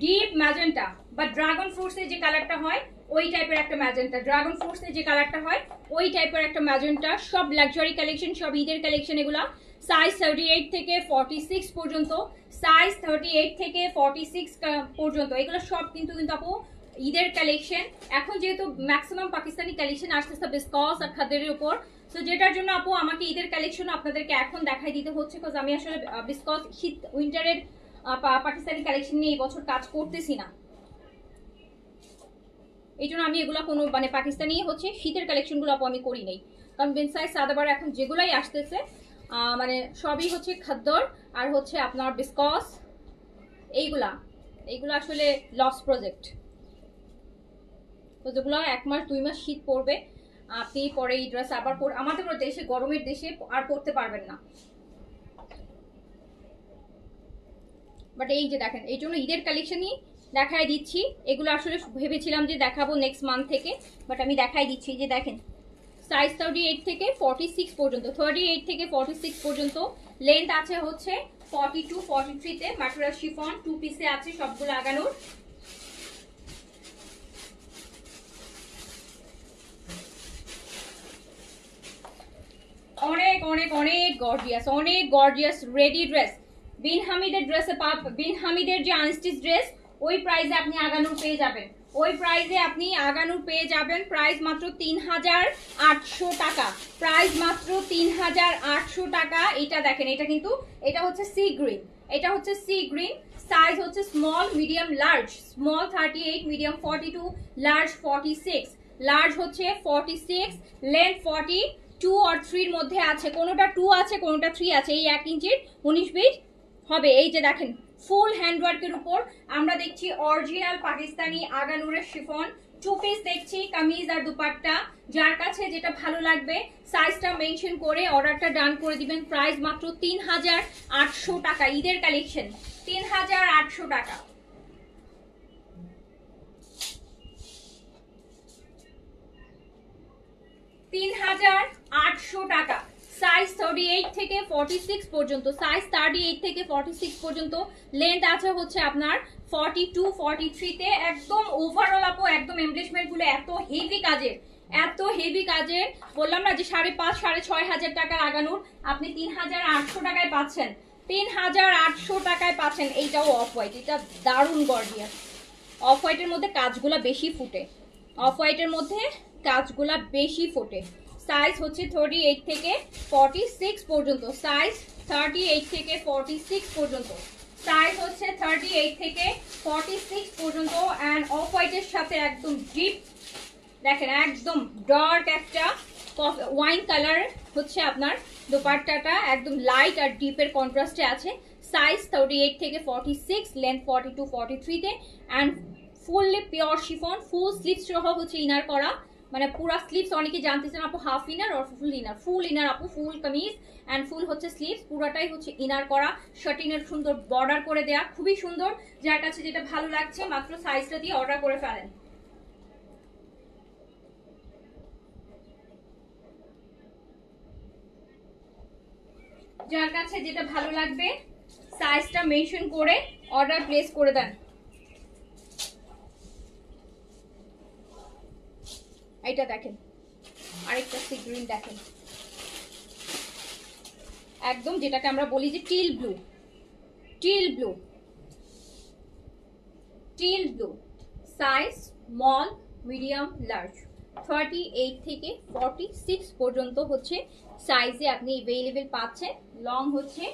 A: deep magenta বা ড্রাগন ফ্রুটসের যে কালারটা হয় ওই টাইপের একটা ম্যাজেন্টা, ড্রাগন ফ্রুটসের যে কালারটা হয় ওই টাইপের একটা ম্যাজেন্টা। সব লাক্সারি কালেকশন, সব ঈদের কালেকশন এগুলা। সাইজ 38 থেকে 46 পর্যন্ত, সাইজ 38 থেকে 46 পর্যন্ত, এগুলো সব কিন্তু আপু ঈদের কালেকশন। এখন যেহেতু ম্যাক্সিমাম পাকিস্তানি কালেকশন আসতেছে বিসকস আর খাদেরের উপর, তো যেটার জন্য আপু আমাকে ঈদের কালেকশন আপনাদেরকে এখন দেখাই দিতে হচ্ছে, বিকজ আমি আসলে বিসকস শীত উইন্টারের পাকিস্তানি কালেকশন নিয়ে এই বছর কাজ করতেছি না, এই জন্য আমি এগুলো কোনো মানে পাকিস্তানি হচ্ছে শীতের কালেকশনগুলো আপু আমি করি নাই। কারণ বেনসাই সাদাবার এখন যেগুলাই আসতেছে মানে সবই হচ্ছে খাদ্দর আর হচ্ছে আপনার বিসকস, এইগুলা আসলে লস প্রজেক্ট। তো যেগুলো 1 মাস 2 মাস শীত পড়বে আপনি পরে এই ড্রেস আবার আমাদের দেশে গরমের দেশে আর পরতে পারবেন না। বাট এই যে দেখেন, এই জন্য ঈদের কালেকশনই দেখাই দিচ্ছি। এগুলো আসলে ভেবেছিলাম যে দেখাবো নেক্সট মান্থ থেকে, বাট আমি দেখাই দিচ্ছি যে দেখেন সাইজ 38 থেকে 46 পর্যন্ত, 38 থেকে 46 পর্যন্ত, লেন্থ আছে হচ্ছে 42 43 তে, ম্যাটেরিয়াল শিফন, 2 পিসে আছে সবগুলো আগানোর। অনেক অনেক অনেক গর্জিয়াস, অনেক গর্জিয়াস রেডি ড্রেস। বিন হামিদের ড্রেসে বিন হামিদের যে আনস্টিচ ড্রেস ওই প্রাইসে আপনি আগানুর পেয়ে যাবেন, ওই প্রাইসে আপনি আগানুর পেয়ে যাবেন। প্রাইস মাত্র 3800 টাকা, প্রাইস মাত্র 3800 টাকা। এটা দেখেন, এটা কিন্তু এটা হচ্ছে সি গ্রিন, এটা হচ্ছে সি গ্রিন। সাইজ হচ্ছে small medium large, small 38, medium 42, large 46, large হচ্ছে 46, লেন্থ 42 আর 3 এর মধ্যে আছে, কোনোটা 2 আছে কোনোটা 3 আছে। এই 1 ইঞ্চির 19 ফিট হবে। এই যে দেখেন ফুল হ্যান্ডওয়ার্কের উপর আমরা দেখছি অরিজিনাল পাকিস্তানি আগানুরের শিফন, 2 পিস দেখছি কামিজ আর দুপাট্টা। যার কাছে যেটা ভালো লাগবে সাইজটা মেনশন করে অর্ডারটা ডান করে দিবেন। প্রাইস মাত্র 3800 টাকা, ঈদের কালেকশন 3800 টাকা। টাকা, সাইজ 38 থেকে 46 পর্যন্ত, সাইজ 38 থেকে 46 পর্যন্ত, লেন্থ আছে হচ্ছে আপনার 42 43 তে। একদম ওভারঅল আপু একদম এমব্লিশমেন্ট গুলো এত হেভি কাজের, এত হেভি কাজের, বললাম না যে 5,500 6,500 টাকা লাগানোর আপনি 3800 টাকায় পাচ্ছেন, 3800 টাকায় পাচ্ছেন। এইটাও অফ হোয়াইট, এটা দারুণ গর্জিয়াস। অফ হোয়াইটের মধ্যে কাজগুলা বেশি ফুটে, অফ হোয়াইটের মধ্যে কাজগুলা বেশি ফুটে। সাইজ হচ্ছে 38 থেকে 46 পর্যন্ত, সাইজ 38 থেকে 46 পর্যন্ত, সাইজ হচ্ছে 38 থেকে 46 পর্যন্ত। অ্যান্ড অফ হোয়াইটের সাথে একদম ডিপ দেখেন, একদম ডার্ক একটা ওয়াইন কালার হচ্ছে আপনার দোপাট্টাটা, একদম লাইট আর ডিপের কন্ট্রাস্টে আছে। সাইজ 38 থেকে 46, লেন্থ 42 43 তে। And fully pure chiffon, full sleeves সহ হচ্ছে ইনার করা, মানে পুরা স্লিভস। অনেকে জানতেছেন আপু হাফ ইনার আর ফুল ইনার, ফুল ইনার আপু, ফুল কামিজ এন্ড ফুল হচ্ছে স্লিভস, পুরাটাই হচ্ছে ইনার করা, শার্টিনের সুন্দর বর্ডার করে দেয়া, খুবই সুন্দর। যার কাছে যেটা ভালো লাগছে মাত্র সাইজটা দিয়ে অর্ডার করে ফেলেন। যার কাছে যেটা ভালো লাগবে সাইজটা মেনশন করে অর্ডার প্লেস করে দেন। এটা দেখেন, আরেকটা সি গ্রিন দেখেন, একদম যেটাকে আমরা বলি যে teal blue, teal blue, teal blue, size small, medium, large, 38 থেকে 46 পর্যন্ত হচ্ছে সাইজে আপনি অ্যাভেলেবেল পাচ্ছেন। লং হচ্ছে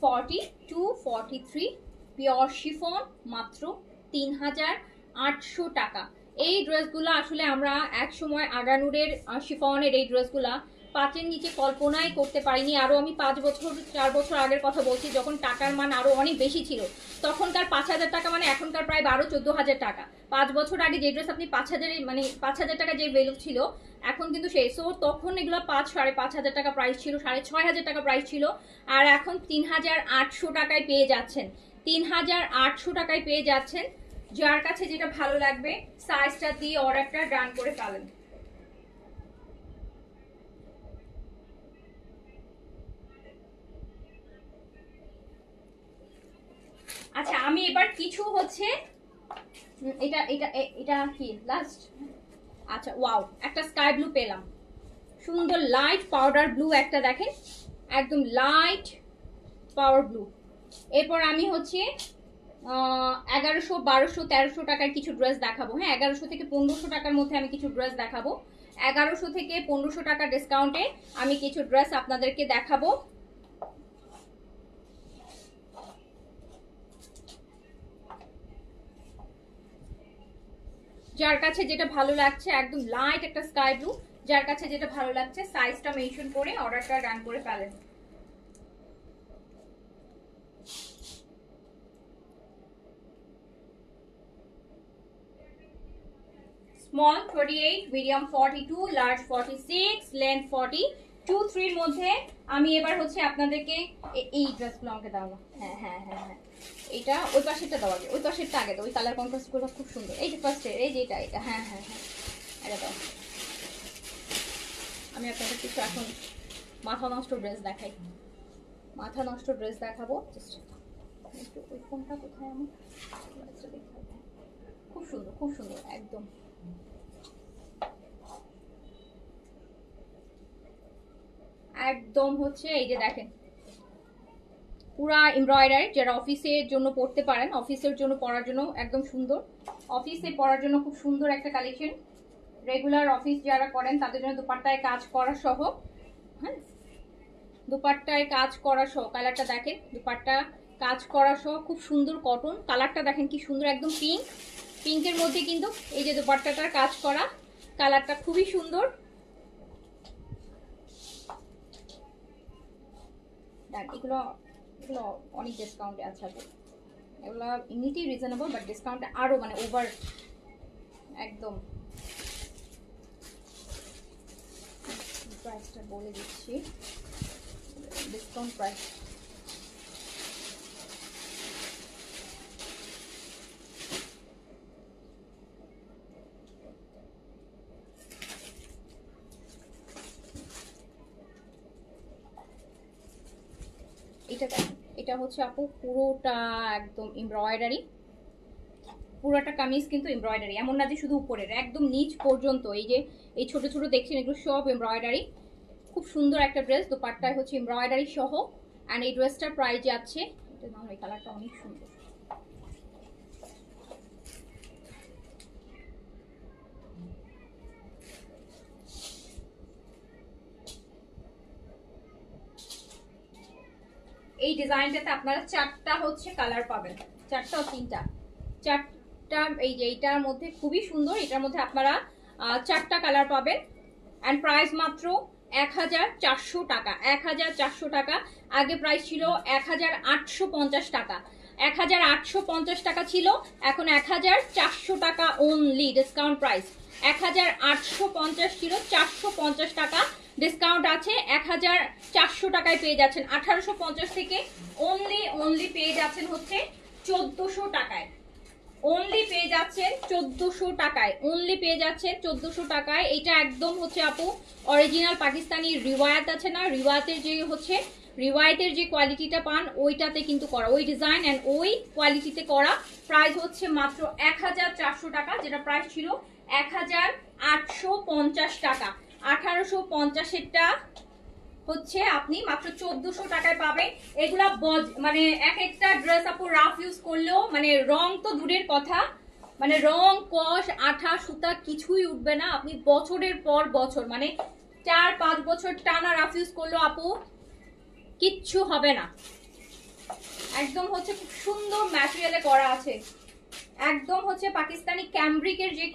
A: 40 টু 43, পিওর শিফন, মাত্র 3800 টাকা। এই ড্রেসগুলো আসলে আমরা এক সময় আগানুরের শিফনের এই ড্রেসগুলা 5-এর নিচে কল্পনাই করতে পারিনি। আরও আমি 5 বছর 4 বছর আগের কথা বলছি, যখন টাকার মান আরও অনেক বেশি ছিল, তখনকার 5000 টাকা মানে এখনকার প্রায় 12-14 টাকা। 5 বছর আগে যে ড্রেস আপনি 5000 মানে 5000 টাকা যে ভ্যালু ছিল, এখন কিন্তু সেই সো তখন এগুলো 5-5.5 টাকা প্রাইস ছিল, 6500 টাকা প্রাইস ছিল, আর এখন 3800 টাকায় পেয়ে যাচ্ছেন, 3800 টাকায় পেয়ে যাচ্ছেন। যার কাছে যেটা ভালো লাগবে সাইজটা দিয়ে অর্ডারটা ডান করে ফেলেন। আচ্ছা আমি এবার কিছু হচ্ছে এটা এটা এটা কি লাস্ট, আচ্ছা ওয়াও, একটা স্কাই ব্লু পেলাম, সুন্দর লাইট পাউডার ব্লু একটা দেখেন, একদম লাইট পাওয়ার ব্লু। এরপর আমি হচ্ছে 1100, 1200, 1300 টাকার কিছু ড্রেস দেখাবো। হ্যাঁ, 1100 থেকে 1500 টাকার মধ্যে আমি কিছু ড্রেস দেখাবো। 1100 থেকে 1500 টাকা ডিসকাউন্টে আমি কিছু ড্রেস আপনাদেরকে দেখাবো। যার কাছে যেটা ভালো লাগছে, একদম লাইট একটা স্কাই ব্লু, যার কাছে যেটা ভালো লাগছে সাইজটা মেনশন করে অর্ডারটা রান করে ফেলেন। স্মল 38, মিডিয়াম 42, লার্জ 46, লেন্থ 40, 2-3 এর মধ্যে আমি এবার হচ্ছে আপনাদেরকে এই ড্রেসগুলো আমাকে দাও না। হ্যাঁ হ্যাঁ হ্যাঁ হ্যাঁ, এটা ওই পাশেরটা দাও আগে, ওই পাশেরটা আগে দাও, ওই কালার কন্ট্রাস্টগুলো খুব সুন্দর। এই যে ফার্স্টের, এই যে এটা, হ্যাঁ হ্যাঁ হ্যাঁ, এটা দাও। আমি আপনাদের কিছু এখন মাথা নষ্ট ড্রেস দেখাই, মাথা নষ্ট ড্রেস দেখাবো। জাস্ট একটু ওই ফোনটা কোথায়, আমি খুব সুন্দর, খুব সুন্দর, একদম একদম হচ্ছে এই যে দেখেন, পুরা এমব্রয়ডারি, যারা অফিসের জন্য পড়তে পারেন, অফিসের জন্য পরার জন্য একদম সুন্দর, অফিসে পরার জন্য খুব সুন্দর একটা কালেকশন। রেগুলার অফিস যারা করেন তাদের জন্য দুপাট্টায় কাজ করা সহ, হ্যাঁ দুপাট্টায় কাজ করা সহ, কালারটা দেখেন, দুপাট্টা কাজ করা সহ খুব সুন্দর কটন, কালারটা দেখেন কি সুন্দর, একদম পিঙ্ক, পিঙ্কের মধ্যে কিন্তু এই যে দুপাট্টাটার কাজ করা, কালারটা খুবই সুন্দর। দেখ এগুলো এগুলো অনেক ডিসকাউন্টে আছে, এগুলো এমনিতেই রিজনেবল, বাট ডিসকাউন্টে আরও মানে ওভার, একদম প্রাইসটা বলে দিচ্ছি, ডিসকাউন্ট প্রাইস। এটা দেখেন, এটা হচ্ছে আপু পুরোটা একদম এমব্রয়ডারি, পুরোটা কামিজ কিন্তু এমব্রয়ডারি, এমন না যে শুধু উপরের, একদম নিচ পর্যন্ত এই যে এই ছোট ছোট দেখছেন এগুলো সব এমব্রয়ডারি, খুব সুন্দর একটা ড্রেস। দোপাট্টায় হচ্ছে এমব্রয়ডারি সহ, অ্যান্ড এই ড্রেসটার প্রাইস যাচ্ছে, এটা নাম, এই কালারটা অনেক সুন্দর, এই ডিজাইনটাতে আপনারা 4টা হচ্ছে কালার পাবেন, 4টা ও 3টা, 4টা, এই যে এইটার মধ্যে খুবই সুন্দর, এটার মধ্যে আপনারা 4টা কালার পাবেন, অ্যান্ড প্রাইস মাত্র 1400 টাকা, 1400 টাকা। আগে প্রাইস ছিল 1850 টাকা, 1850 টাকা ছিল, এখন 1400 টাকা অনলি, ডিসকাউন্ট প্রাইস। 1850 ছিল, 450 টাকা ডিসকাউন্ট আছে, 1400 টাকায় পেয়ে যাচ্ছেন। 1850 থেকে অনলি পেয়ে যাচ্ছেন হচ্ছে 1400 টাকায়, অনলি পেয়ে যাচ্ছেন 1400 টাকায়, অনলি পেয়ে যাচ্ছেন 1400 টাকায়। এটা একদম হচ্ছে আপু অরিজিনাল পাকিস্তানি রিওয়ায়াত আছে না, রিওয়ায়াতের যে হচ্ছে রিওয়ায়াতের যে কোয়ালিটিটা পান ওইটাতে কিন্তু করা, ওই ডিজাইন অ্যান্ড ওই কোয়ালিটিতে করা। প্রাইস হচ্ছে মাত্র 1400 টাকা, যেটা প্রাইস ছিল 850 টাকা। 1850-এরটা হচ্ছে আপনি মাত্র 1400 টাকায় পাবেন। এগুলা মানে এক একটা ড্রেস আপু রাফ ইউজ করলেও মানে রং তো দূরের কথা, মানে রং কষ আঠা সুতা কিছুই উঠবে না। আপনি বছরের পর বছর মানে 4-5 বছর টানা রাফ ইউজ করলেও আপু কিচ্ছু হবে না। একদম হচ্ছে খুব সুন্দর ম্যাটেরিয়ালে করা আছে, একদম হচ্ছে পাকিস্তানি ক্যামব্রিকের যে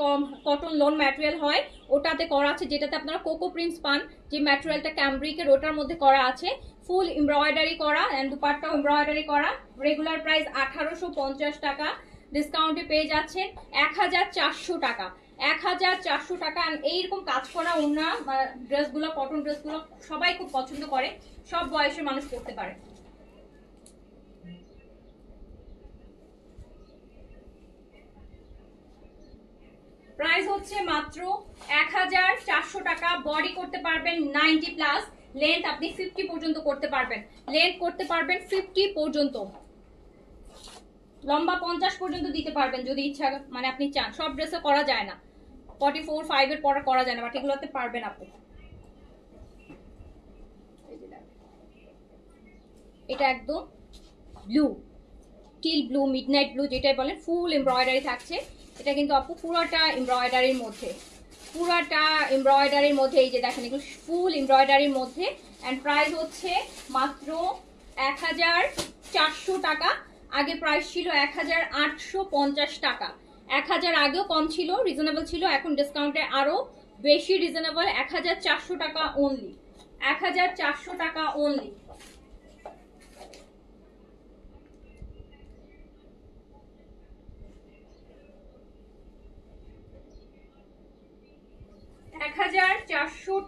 A: কটন লোন ম্যাটেরিয়াল হয় ওটাতে করা আছে, যেটাতে আপনারা কোকো প্রিন্টস পান। যে ম্যাটেরিয়ালটা ক্যামব্রিকের ওটার মধ্যে করা আছে, ফুল এমব্রয়ডারি করা এন্ড দুপাট্টাও এমব্রয়ডারি করা। রেগুলার প্রাইস 1850 টাকা, ডিসকাউন্টে পেয়ে যাচ্ছেন 1400 টাকা। 1400 টাকা। এইরকম কাজ করা ওড়না ড্রেসগুলো, কটন ড্রেসগুলো সবাই খুব পছন্দ করে, সব বয়সের মানুষ পরতে পারে। প্রাইস হচ্ছে মাত্র 1400 টাকা। বডি করতে পারবেন 90 প্লাস, লেন্থ আপনি 50 পর্যন্ত করতে পারবেন, লেন্থ করতে পারবেন 50 পর্যন্ত, লম্বা 50 পর্যন্ত দিতে পারবেন যদি ইচ্ছা মানে আপনি চান। সব ড্রেসে করা যায় না, 44-5 এর পরে করা যায় না, বাট এগুলোতে পারবেন আপনি। এটা একদম blue, teal blue, midnight blue যেটাই বলেন, ফুল এমব্রয়ডারি থাকছে। এটা কিন্তু আপু পুরোটা এমব্রয়ডারির মধ্যে, পুরোটা এমব্রয়ডারির মধ্যে। এই যে দেখেন এগুলো ফুল এমব্রয়ডারির মধ্যে। এন্ড প্রাইস হচ্ছে মাত্র 1400 টাকা। আগে প্রাইস ছিল 1850 টাকা। 1000 আগেও কম ছিল, রিজনেবল ছিল, এখন ডিসকাউন্টে আরো বেশি রিজনেবল। 1400 টাকা অনলি, 1400 টাকা অনলি।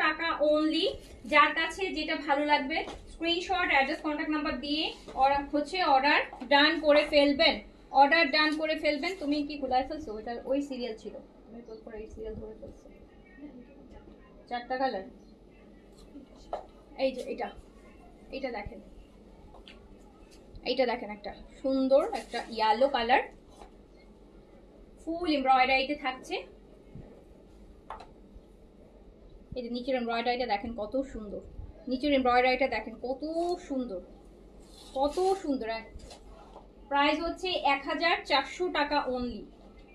A: টাকা অনলি। যার কাছে যেটা ভালো লাগবে স্ক্রিনশট, অ্যাড্রেস, কন্ট্যাক্ট নাম্বার দিয়ে অর্ডার ডান করে ফেলবেন, অর্ডার ডান করে ফেলবেন। তুমি কি খোলায় ফেলছো? ওটা ওই সিরিয়াল ছিল, আমি তো পরে এই সিরিয়াল ধরে ফেলছি। 4টা কালার, এই যে এটা দেখেন, এইটা দেখেন একটা সুন্দর একটা ইয়েলো কালার, ফুল এমব্রয়ডারিতে থাকছে। এই যে নিচের এমব্রয়ডারিটা দেখেন কত সুন্দর, নিচের এমব্রয়ডারিটা দেখেন কত সুন্দর, কত সুন্দর। প্রাইস হচ্ছে 1400 টাকা অনলি,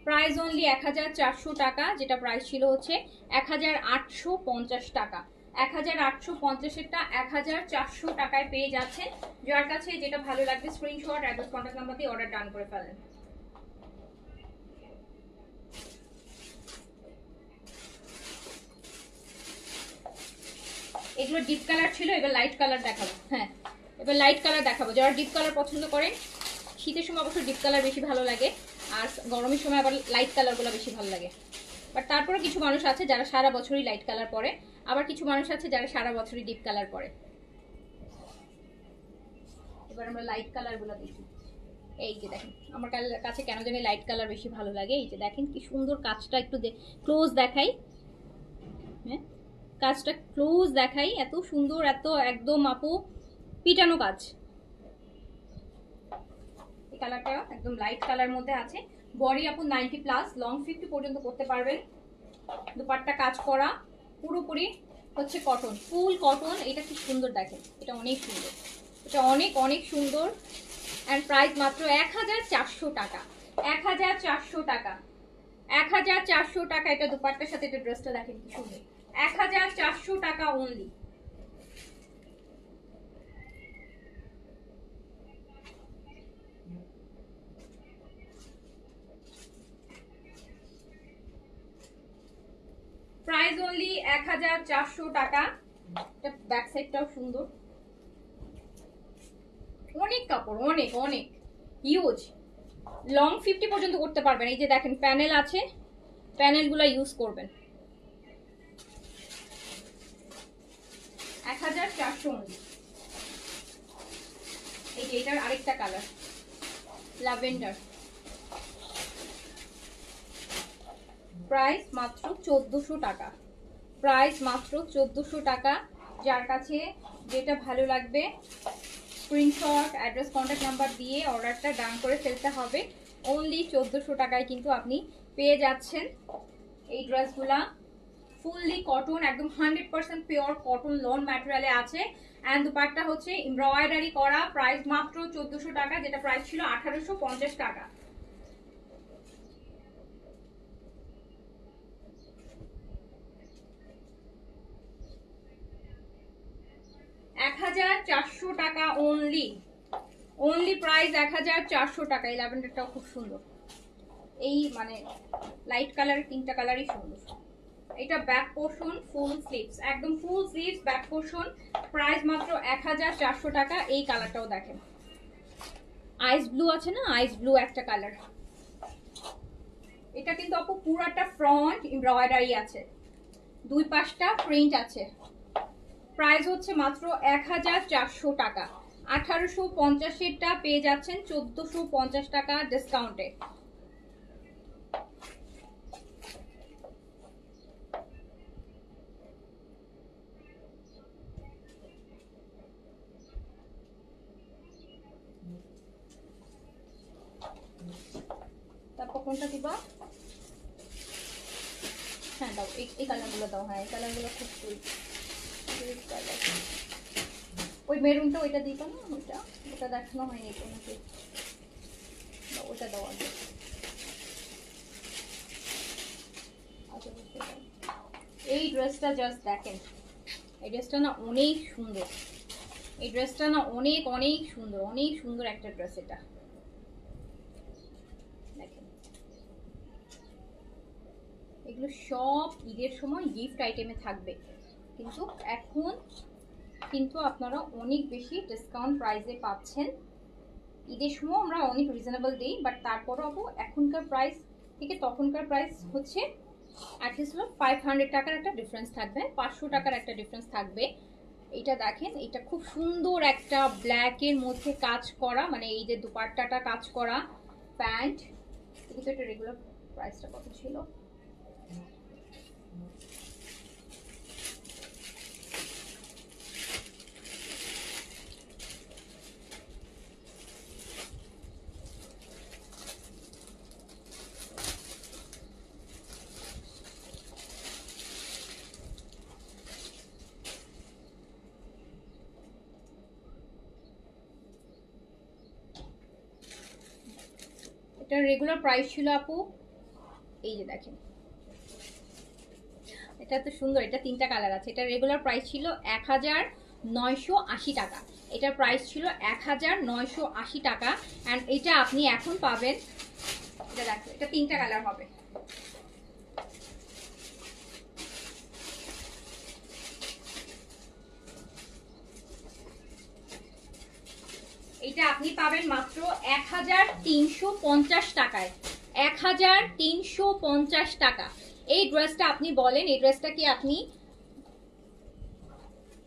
A: প্রাইস অনলি 1400 টাকা। যেটা প্রাইস ছিল হচ্ছে 1850 টাকা। 1850-এরটা 1400 টাকায় পেয়ে যাচ্ছেন। যার কাছে যেটা ভালো লাগবে স্ক্রিনশট, অ্যাড্রেস, কন্ট্যাক্ট নাম্বার দিয়ে অর্ডার ডান করে ফেলেন। এগুলো ডিপ কালার ছিল, এবার লাইট কালার দেখাবো। হ্যাঁ, এবার লাইট কালার দেখাবো। যারা ডিপ কালার পছন্দ করেন, শীতের সময় অবশ্য ডিপ কালার বেশি ভালো লাগে, আর গরমের সময় আবার লাইট কালারগুলো বেশি ভালো লাগে। বাট তারপরে কিছু মানুষ আছে যারা সারা বছরই লাইট কালার পরে, আবার কিছু মানুষ আছে যারা সারা বছরই ডিপ কালার পরে। এবার আমরা লাইট কালারগুলো দেখি। এই যে দেখেন, আমার কাছে কেন জানি লাইট কালার বেশি ভালো লাগে। এই যে দেখেন কি সুন্দর কাজটা, একটু ক্লোজ দেখাই। হ্যাঁ, কাজটা ক্লোজ দেখাই, এত সুন্দর, এত একদম আপু পিটানো কাজ। এই কালারটা একদম লাইট কালার মধ্যে আছে। বডি আপু 90 প্লাস, লং 50 পর্যন্ত করতে পারবেন। দুপাট্টা কাজ করা, পুরোপুরি হচ্ছে কটন, ফুল কটন। এটা কি সুন্দর দেখেন, এটা অনেক সুন্দর, এটা অনেক অনেক সুন্দর। এন্ড প্রাইস মাত্র 1400 টাকা, 1400 টাকা, 1400 টাকা। এটা দুপাট্টার সাথে এটা ড্রেসটা দেখেন কি সুন্দর, 1400 টাকা অনলি। প্রাইস অনলি 1400 টাকা। এটা ব্যাক সাইডটাও সুন্দর, অনেক কাপড়, অনেক অনেক ইউজ, লং 50 পর্যন্ত করতে পারবেন। এই যে দেখেন প্যানেল আছে, প্যানেলগুলো ইউজ করবেন। 1400 অনলি। এই যে এটার আরেকটা কালার ল্যাভেন্ডার, প্রাইস মাত্র 1400 টাকা, প্রাইস মাত্র 1400 টাকা। যার কাছে যেটা ভালো লাগবে স্ক্রিনশট, অ্যাড্রেস, কন্ট্যাক্ট নাম্বার দিয়ে অর্ডারটা ডান করে ফেলতে হবে। অনলি 1400 টাকায় কিন্তু আপনি পেয়ে যাচ্ছেন এই ড্রেসগুলা। ফুললি কটন, একদম 100% পিওর কটন লন ম্যাটেরিয়ালে আছে। এন্ড দুপাট্টা হচ্ছে এমব্রয়ডারি করা, প্রাইস মাত্র 1400 টাকা, যেটা প্রাইস ছিল 1850 টাকা। $1400 টাকা অনলি, অনলি প্রাইস 1400 টাকা। এই ল্যাভেন্ডারটাও খুব সুন্দর, এই মানে লাইট কালারের তিনটা কালারই সুন্দর। এটা ব্যাক পোর্শন, ফুল স্লিভস, একদম ফুল স্লিভস ব্যাক পোর্শন, প্রাইস মাত্র 1400 টাকা। এই কালারটাও দেখেন, আইস ব্লু আছে না, আইস ব্লু একটা কালার। এটা কিন্তু আপু পুরাটা ফ্রন্ট এমব্রয়ডারি আছে, দুই পাশটা প্রিন্ট আছে। প্রাইস হচ্ছে মাত্র 1400 টাকা। 1850-এরটা পেয়ে যাচ্ছেন 1450 টাকা ডিসকাউন্টে। তারপর কোনটা দিবা? হ্যাঁ দাও, এই কালারগুলো দাও। হ্যাঁ এই কালারগুলো খুব সুইট কালার। ওই মেরুনটা ওইটা দিবা না, ওটা দেখানো হয়নি তোমাকে, ওটা দাও আগে। এই ড্রেসটা জাস্ট দেখেন, এই ড্রেসটা না অনেক সুন্দর, এই ড্রেসটা না অনেক অনেক সুন্দর, অনেক সুন্দর একটা ড্রেস। এটা দেখেন, এগুলো সব ঈদের সময় গিফট আইটেমে থাকবে, কিন্তু এখন কিন্তু আপনারা অনেক বেশি ডিসকাউন্ট প্রাইসে পাচ্ছেন। ঈদের সময় আমরা অনেক রিজনেবল দিই, বাট তারপরও আপু এখনকার প্রাইস থেকে তখনকার প্রাইস হচ্ছে অ্যাটলিস্ট 500 টাকার একটা ডিফারেন্স থাকবে, 500 টাকার একটা ডিফারেন্স থাকবে। এটা দেখেন, এটা খুব সুন্দর একটা ব্ল্যাকের মধ্যে কাজ করা, মানে এই যে দুপাট্টাটা কাজ করা প্যান্ট। কিন্তু এটা রেগুলার প্রাইসটা কত ছিল? এটা রেগুলার প্রাইস ছিল আপু, এই যে দেখেন, এটা তো সুন্দর, এটা তিনটা কালার আছে। এটা রেগুলার প্রাইস ছিল 1980 টাকা, এটার প্রাইস ছিল 1980 টাকা। অ্যান্ড এটা আপনি এখন পাবেন, এটা দেখো, এটা তিনটা কালার হবে। এটা আপনি পাবেন মাত্র 1350 টাকায়, 1350 টাকা। এই ড্রেসটা আপনি বলেন, এই ড্রেসটা কি আপনি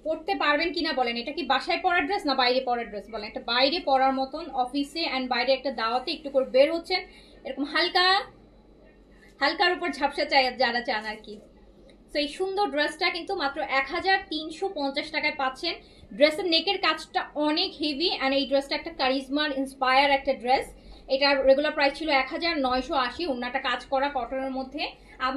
A: পড়তে পারবেন কিনা বলেন? এটা কি বাসায় পরার ড্রেস না বাইরে পরার ড্রেস বলেন? এটা বাইরে পরার মতন, অফিসে অ্যান্ড বাইরে একটা দাওয়াতে একটু করে বের হচ্ছেন, এরকম হালকা হালকার উপর ঝাপসা চাই যারা চান আর কি। তো এই সুন্দর ড্রেসটা কিন্তু মাত্র 1350 টাকায় পাচ্ছেন। ড্রেসের নেকের কাজটা অনেক হেভি, অ্যান্ড এই ড্রেসটা একটা কারিজমার ইন্সপায়ার একটা ড্রেস। এটার রেগুলার প্রাইস ছিল 1980, ওনাটা কাজ করা কটনের মধ্যে।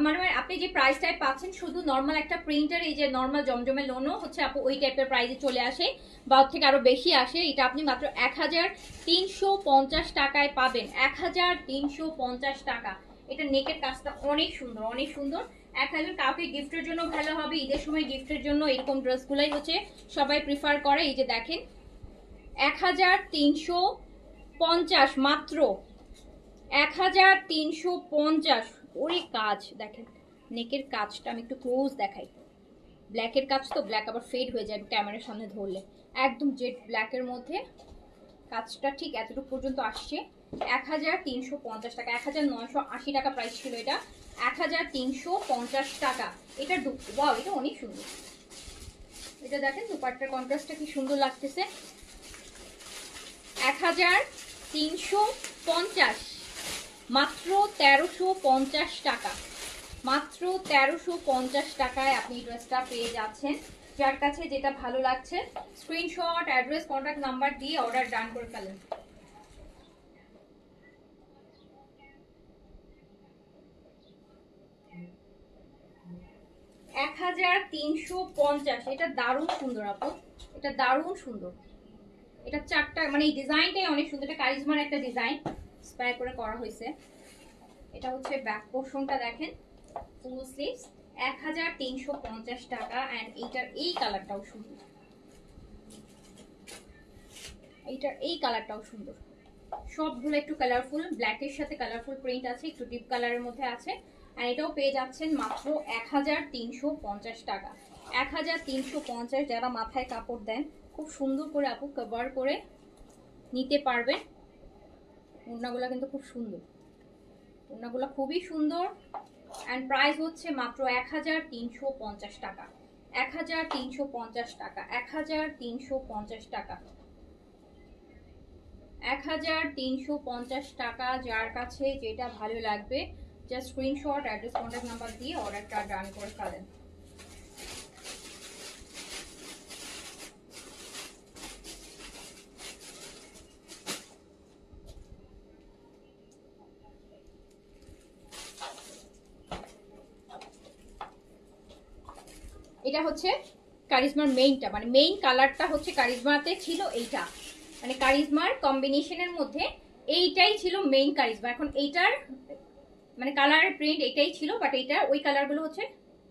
A: মানে আপনি যে প্রাইসটাই পাচ্ছেন, শুধু নর্মাল একটা প্রিন্টার, এই যে নর্মাল জমজমের লোনও হচ্ছে আপু ওই টাইপের প্রাইসে চলে আসে, বা ওর থেকে আরো বেশি আসে। এটা আপনি মাত্র 1350 টাকায় পাবেন, 1350 টাকা। এটা নেকের কাজটা অনেক সুন্দর, অনেক সুন্দর। 1000 কাউকে গিফটের জন্য ভালো হবে, ঈদের সময় গিফটের জন্য এরকম ড্রেসগুলাই হচ্ছে সবাই প্রিফার করে। এই যে দেখেন, 1350 মাত্র, 1350। ওরে কাজ দেখেন, নেকের কাজটা আমি একটু ক্লোজ দেখাই। ব্ল্যাকের কাজ তো, ব্ল্যাক আবার ফেড হয়ে যায় ক্যামেরার সামনে ধরলে। একদম জেড ব্ল্যাকের মধ্যে কাজটা ঠিক এতটুকু পর্যন্ত আসছে। 1350 টাকা, 1980 টাকা প্রাইস ছিল এটা, 1350 টাকা। এটা ওয়াও, এটা অনেক সুন্দর। এটা দেখেন দুপাট্টার কন্ট্রাস্টটা কি সুন্দর লাগতেছে। 1350, মাত্র 1350 টাকা, মাত্র 1350 টাকায় আপনি ড্রেসটা পেয়ে যাচ্ছেন। যার কাছে যেটা ভালো লাগছে স্ক্রিনশট, অ্যাড্রেস, কন্ট্যাক্ট নাম্বার দিয়ে অর্ডার ডান করে ফেলেন। 1350। এটা দারুণ সুন্দর আপু, এটা দারুণ সুন্দর। এটা চারটা মানে এই ডিজাইনটাই অনেক সুন্দর, এটা কারিজমার একটা ডিজাইন স্পাই করে করা হয়েছে। এটা হচ্ছে ব্যাক পোর্শনটা দেখেন, ফুল স্লিভস, 1350 টাকা। এন্ড এইটার এই কালারটাও সুন্দর, এইটার এই কালারটাও সুন্দর। সবগুলো একটু কালারফুল, ব্ল্যাকের সাথে কালারফুল প্রিন্ট আছে, একটু ডিপ কালারের মধ্যে আছে। আর এটাও পেয়ে যাচ্ছেন মাত্র 1350 টাকা। 1350। যারা মাথায় কাপড় দেন খুব সুন্দর করে আপু কভার করে নিতে পারবেন। ওড়নাগুলো কিন্তু খুব সুন্দর, ওড়নাগুলো খুবই সুন্দর। অ্যান্ড প্রাইস হচ্ছে মাত্র 1350 টাকা। 1350 টাকা, 1350 টাকা, 1350 টাকা। যার কাছে যেটা ভালো লাগবে just screenshot, address, contact number দিয়ে অর্ডারটা ডান করে ফেলেন। এটা হচ্ছে কারিজমার মেইনটা, মানে মেইন কালারটা হচ্ছে কারিজমাতে ছিল এইটা, মানে কারিজমার কম্বিনেশনের মধ্যে এইটাই ছিল মেইন কারিজমা। এখন এইটার মানে কালারের প্রিন্ট এটাই ছিল, বাট এইটা ওই কালারগুলো হচ্ছে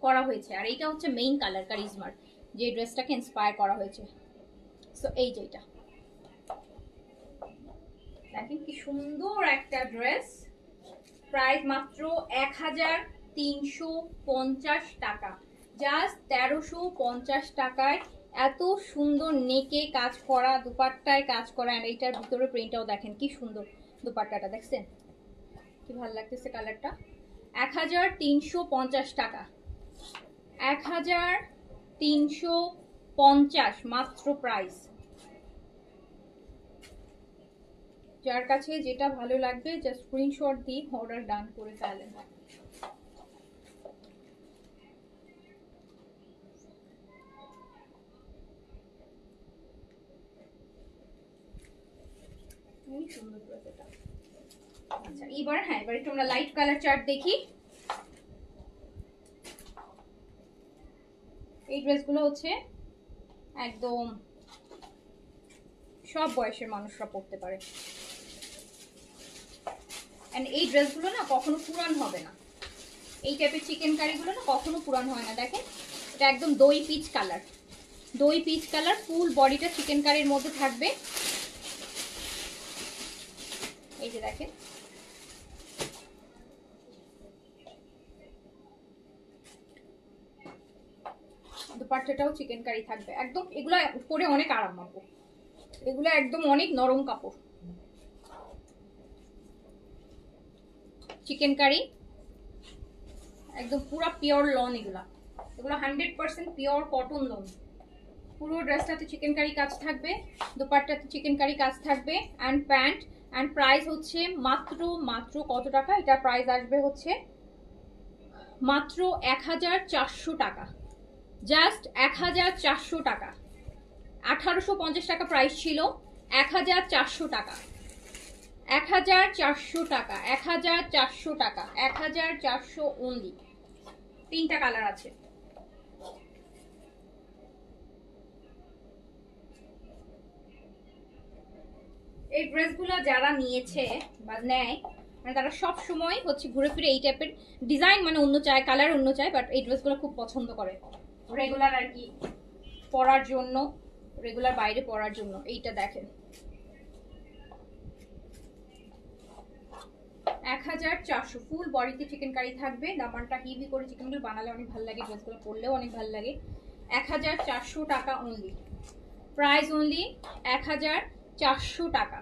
A: করা হয়েছে। আর এইটা হচ্ছে মেইন কালার কারিজমার, যে ড্রেসটাকে ইন্সপায়ার করা হয়েছে। সো এই যে এটা দেখেন কি সুন্দর একটা ড্রেস। প্রাইস মাত্র 1350 টাকা, জাস্ট 1350 টাকায় এত সুন্দর নেকে কাজ করা, দুপাট্টায় কাজ করা। আর এইটার ভিতরে প্রিন্টটাও দেখেন কি সুন্দর, দুপাট্টাটা দেখছেন কি ভালো লাগতেছে কালারটা। 1350 টাকা, 1350 মাত্র প্রাইস। যার কাছে যেটা ভালো লাগবে জাস্ট স্ক্রিনশট দিয়ে অর্ডার ডান করে ফেলেন। সুন্দর এটা। আচ্ছা এবার হ্যাঁ, এবার একটু আমরা লাইট কালার চার্ট দেখি। এই ড্রেসগুলো হচ্ছে একদম সব বয়সের মানুষরা পরতে পারে। এন্ড এই ড্রেসগুলো না কখনো পুরান হবে না, এই টাইপের চিকেন কারিগুলো না কখনো পুরান হয় না। দেখেন এটা একদম দই পিচ কালার, দই পিচ কালার, ফুল বডিটা চিকেন কারির মধ্যে থাকবে। এই যে দেখেন দুপাট্টাটাও চিকেন কারি থাকবে একদম। এগুলো পরে অনেক আরাম পাবো, এগুলো একদম অনেক নরম কাপড়। চিকেন কারি একদম পুরো পিওর লন, এগুলো 100% পিওর কটন লন। পুরো ড্রেসটাতে চিকেন কারি কাজ থাকবে, দুপাট্টাতে চিকেন কারি কাজ থাকবে। And pant. অ্যান্ড প্রাইস হচ্ছে মাত্র কত টাকা? এটা প্রাইস আসবে হচ্ছে মাত্র 1400 টাকা, জাস্ট 1400 টাকা। 1850 টাকা প্রাইস ছিল, 1400 টাকা, 1400 টাকা, 1400 টাকা, 1400 অনলি। তিনটা কালার আছে। এই ড্রেসগুলো যারা নিয়েছে বা নেয় মানে তারা সব সময় হচ্ছে ঘুরে ফিরে এই টাইপের ডিজাইন মানে অন্য চায়, কালার অন্য চায়, বাট এই ড্রেসগুলো খুব পছন্দ করে রেগুলার আর কি পরার জন্য, রেগুলার বাইরে পরার জন্য। এইটা দেখেন 1400, ফুল বডিতে চিকেন কারি থাকবে। দামানটা হিভি করে চিকেনগুলো বানালে অনেক ভালো লাগে, ড্রেসগুলো পরলেও অনেক ভালো লাগে। 1400 টাকা অনলি, প্রাইস অনলি 1400 টাকা।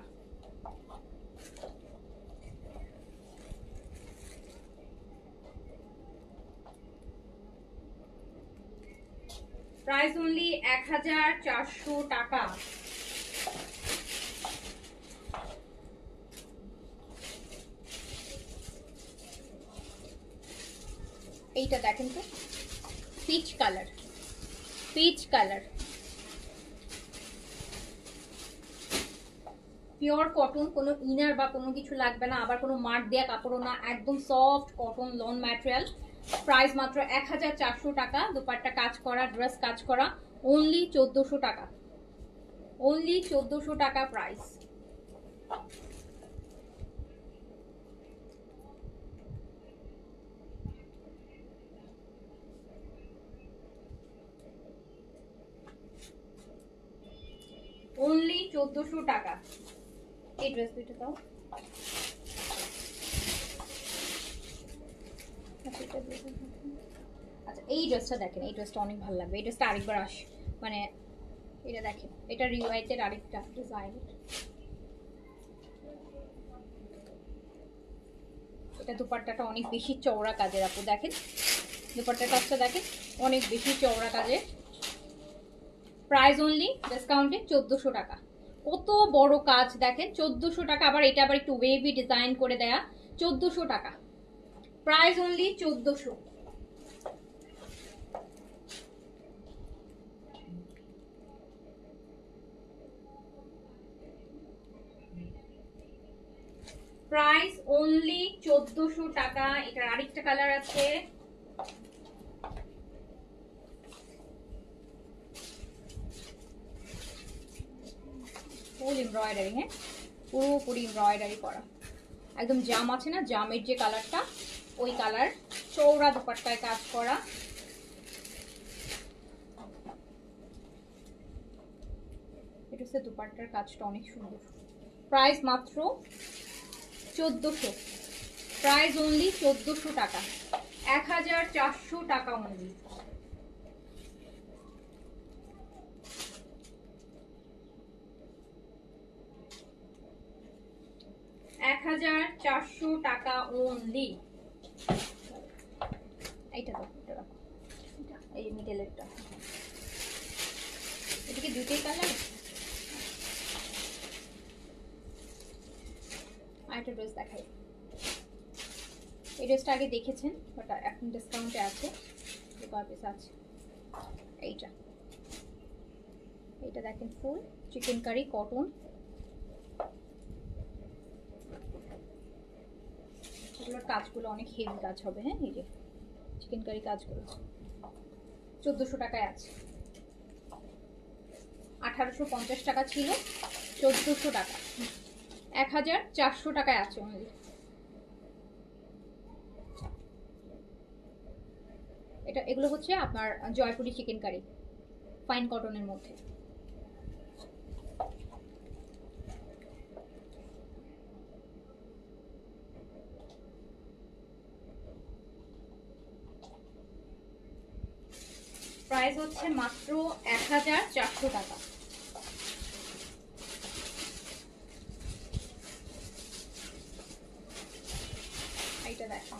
A: প্রাইস অনলি 1400 টাকা। এইটা দেখেন তো peach colour, peach colour, pure cotton, কোনো ইনার বা কোনো কিছু লাগবে না, আবার কোনো মার্ক দেওয়া কাপড়ও না, একদম soft cotton loan material. Price মাত্র 1400 টাকা। দুপাট্টা কাজ করা, ড্রেস কাজ করা, অনলি 1400 টাকা, অনলি 1400 টাকা প্রাইস। অনলি 1400 টাকা। এই ড্রেস দুটো দাও। আচ্ছা এই ড্রেসটা দেখেন, এই ড্রেসটা অনেক ভালো লাগবে। এই ড্রেসটা আরেকবার মানে এটা দেখেন, এটা রিওয়াইটের আরেকটা ডিজাইন। এটা দুপাট্টাটা অনেক বেশি চওড়া কাজের আপু, দেখেন দুপাট্টার কাজটা দেখেন, অনেক বেশি চওড়া কাজের। প্রাইস অনলি ডিসকাউন্টে 1400 টাকা। কত বড় কাজ দেখেন, 1400 টাকা। আবার এটা আবার একটু ওয়েভি ডিজাইন করে দেয়া, 1400 টাকা। Price only 1400। প্রাইস অনলি 1400 টাকা। এটার আরেকটা কালার আছে, ফুল এমব্রয়ডারি, হ্যাঁ পুরোপুরি এমব্রয়ডারি করা, একদম জাম আছে না, জামের যে কালারটা ওই কালার, চৌড়া দুপাট্টায় কাজ করা। এটা হচ্ছে দুপাট্টার কাজটা অনেক সুন্দর। প্রাইস মাত্র 1400, প্রাইস অনলি 1400 টাকা, 1400 টাকা অনলি। টাকা অনলি। এইটা দাও, এটা রাখো, এই মিডলেরটা। এটা কি দুটোই কালার? আরেকটা ড্রেস দেখাই। এই ড্রেসটা আগে দেখেছেন, বাট এখন ডিসকাউন্টে আছে, পিস আছে। এইটা এইটা দেখেন, ফুল চিকেন কারি কটন। এগুলোর কাজগুলো অনেক হেভি কাজ হবে, হ্যাঁ এই যে চিকেন কারি কাজগুলো 1400 টাকায় আছে। 1850 টাকা ছিল, 1400 টাকা, 1400 টাকায় আছে অনলি। এগুলো হচ্ছে আপনার জয়পুরি চিকেন কারি, ফাইন কটনের মধ্যে। প্রাইস হচ্ছে মাত্র 1400 টাকা। এইটা দেখো,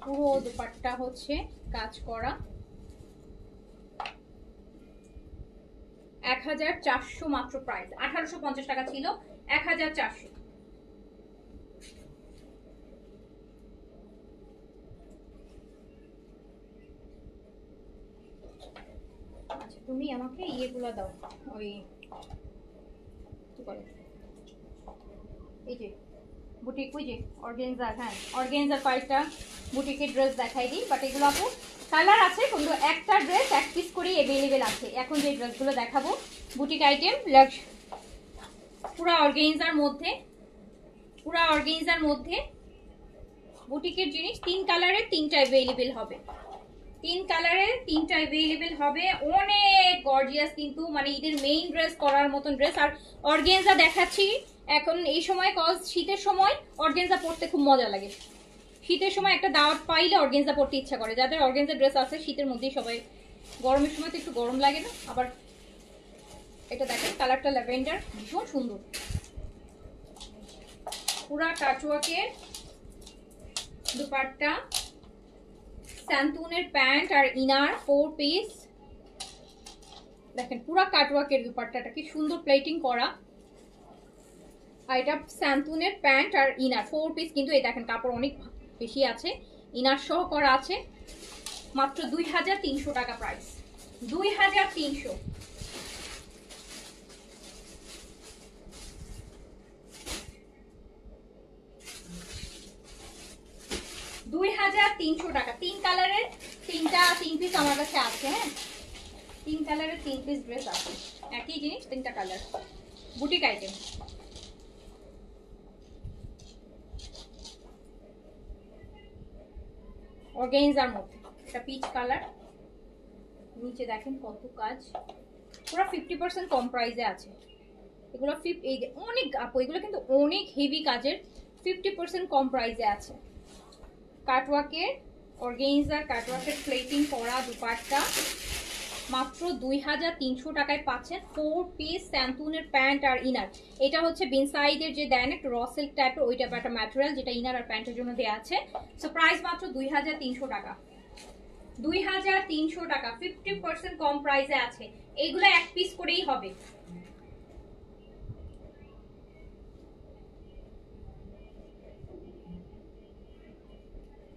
A: পুরো দুপাট্টা হচ্ছে কাজ করা। 1400 মাত্র প্রাইস, 1850 টাকা ছিল, 1400। আচ্ছা তুমি আমাকে ইয়েগুলো দাও, ওই কি বলে এই যে বুটিক, ওই যে অর্গানজার, হ্যাঁ অর্গানজার কয়েকটা বুটিকের ড্রেস দেখাই দিই। বাট এগুলো আপু কালার আছে, কিন্তু একটা ড্রেস এক পিস করেই অ্যাভেলেবেল আছে। এখন যে ড্রেসগুলো দেখাবো বুটিক আইটেম, পুরা অর্গানজার মধ্যে, পুরা অর্গানজার মধ্যে বুটিকের জিনিস। 3 কালারের 3টা অ্যাভেলেবেল হবে, 3 কালারের 3টা অ্যাভেলেবেল হবে। অনেক গর্জিয়াস, কিন্তু মানে ঈদের মেইন ড্রেস করার মতন ড্রেস। আর অর্গানজা দেখাচ্ছি এখন এই সময়, কজ শীতের সময় অর্গানজা পরতে খুব মজা লাগে। শীতের সময় একটা দাওয়াত পাইলে অর্গানজা পরতে ইচ্ছা করে। যাদের অর্গানজা ড্রেস আছে শীতের মধ্যেই সবাই, গরমের সময় তো একটু গরম লাগে না। আবার এটা দেখেন কালারটা ল্যাভেন্ডার, ভীষণ সুন্দর। পুরা কাটওয়ার্কের দুপাট্টা, স্যান্টুনের প্যান্ট আর ইনার 4 পিস। দেখেন পুরা কাটওয়ার্কের দুপাট্টাটা কি সুন্দর প্লেটিং করা। আর এটা স্যান্টুনের প্যান্ট আর ইনার 4 পিস, কিন্তু এই দেখেন কাপড় অনেক বেশি আছে, ইনার সহ করা আছে। মাত্র 2300 টাকা প্রাইস, 2300। 2300 টাকা। 3 কালারের 3 পিস আমার কাছে আছে। হ্যাঁ, 3 কালারের 3 পিস ড্রেস আছে, একই জিনিস 3টা কালার, বুটিক আইটেম। অর্গানজার মধ্যে এটা পিচ কালার, নিচে দেখেন কত কাজ, পুরো 50% কম প্রাইসে আছে এগুলো। অনেক আপু, এগুলো কিন্তু অনেক হেভি কাজের, 50% কম প্রাইসে আছে। কাটওয়ার্কের অর্গানজার কাটওয়ার্কের প্লেটিং করা দুপাট্টা মাত্র 2300 টাকায় পাচ্ছেন। 4 পিস স্যান্টুনের প্যান্ট আর ইনার। এটা হচ্ছে বিনসাইডের যে দেন একটা র সিল্ক টাইপের, ওই টাইপের একটা ম্যাটেরিয়াল যেটা ইনার আর প্যান্টের জন্য দেওয়া আছে। সো প্রাইস মাত্র 2300 টাকা, 2300 টাকা, 50% কম প্রাইসে আছে। এইগুলো এক পিস করেই হবে।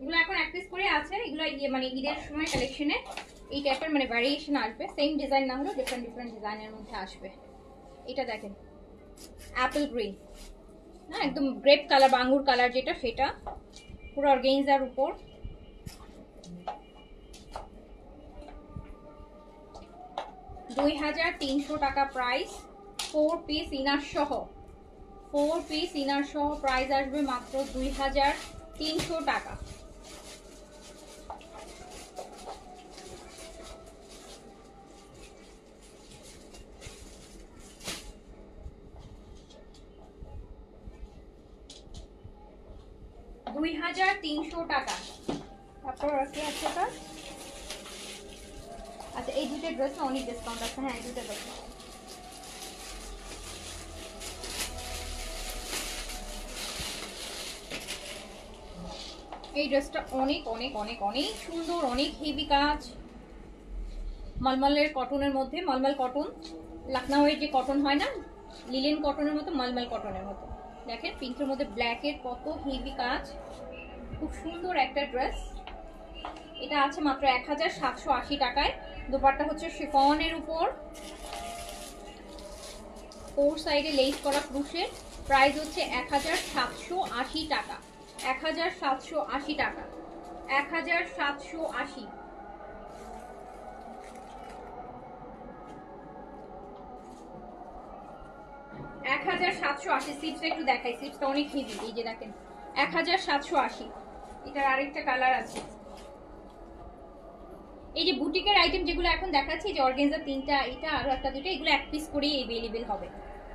A: এগুলো এখন এক পিস করে আছে, এগুলো মানে ঈদের সময় কালেকশনে এই টাইপের মানে ভ্যারিয়েশন আসবে, সেম ডিজাইন না হলেও ডিফারেন্ট ডিফারেন্ট ডিজাইনের মধ্যে আসবে। এটা দেখেন অ্যাপেল গ্রিন, হ্যাঁ একদম গ্রেপ কালার বা আঙ্গুর কালার যেটা, সেটা পুরো অর্গানজার উপর। $2300 টাকা প্রাইস, 4 পিস ইনার সহ, 4 পিস ইনার সহ প্রাইস আসবে মাত্র 2300 টাকা। $2300 টাকা। তারপর কি আছে এটা? আচ্ছা, এই দুটো ড্রেস অনেক ডিসকাউন্ট আছে। হ্যাঁ, এই দুটো ড্রেস এই ড্রেসটা অনেক অনেক অনেক অনেক সুন্দর, অনেক হেভি কাজ, মলমলের কটনের মধ্যে, মলমল কটন, লখনউয়ের যে কটন হয় না, লিলেন কটনের মতো, মলমল কটনের মতো। দেখেন পিঙ্কের মধ্যে ব্ল্যাকের কত হেভি কাজ, খুব সুন্দর একটা ড্রেস। এটা আছে মাত্র 1780 টাকায়। দোপাট্টা হচ্ছে শিফনের উপর, 4 সাইডে লেস করা ক্রুশের। প্রাইস হচ্ছে 1780 টাকা, 1780 টাকা, 1780। স্লিপসটা একটু দেখাই, স্লিপসটা অনেক হেভি, এই যে দেখেন 1780। এটার আরেকটা কালার আছে। এই যে বুটিকের আইটেম যেগুলো এখন দেখাচ্ছি, যে অর্গানজা 3টা, এটা আরো একটা দুটো, এগুলো এক পিস করেই अवेलेबल হবে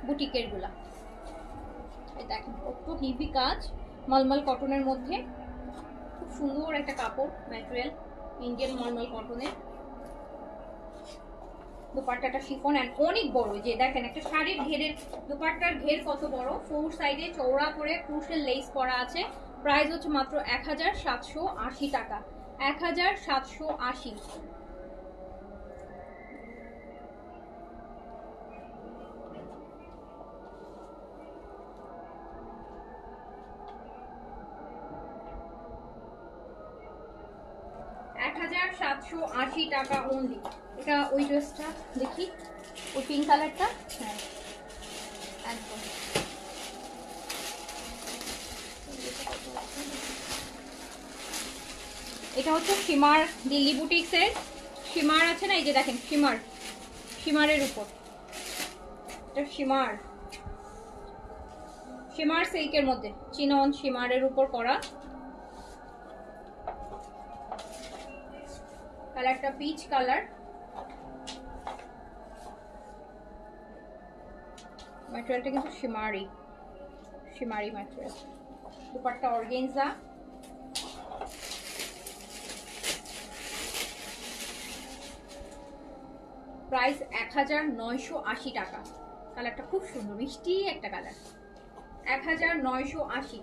A: বুটিকের গুলা। দেখেন কত হেভি কাজ, মলমল কটনের মধ্যে, খুব সুন্দর একটা কাপড় ম্যাটেরিয়াল, ইন্ডিয়ান মলমল কটনের। দুপাট্টাটা শিফন এন্ড অনেক বড়, যে দেখেন একটা শাড়ির ঘেরের, দুপাট্টার ঘের কত বড়, 4 সাইডে চওড়া করে ক্রুশের লেস করা আছে। প্রাইস হচ্ছে মাত্র 1780 টাকা, 1780। টাকা অনলি। এটা ওই ড্রেসটা দেখি, ওই পিঙ্ক কালারটা, হ্যাঁ একদম। এটা হচ্ছে শিমার, দিল্লি বুটিক্সের শিমার আছে না, এই যে দেখেন শিমার, শিমারের উপর, এটা শিমার, শিমার সিল্কের মধ্যে চিনন শিমারের উপর করা। কালারটা পিচ কালার, ম্যাটেরিয়ালটা কিন্তু শিমারি, শিমারি ম্যাটেরিয়াল। দুপাট্টা অর্গানজা, প্রাইস 1980 টাকা। কালারটা খুব সুন্দর, মিষ্টি একটা কালার, 1980।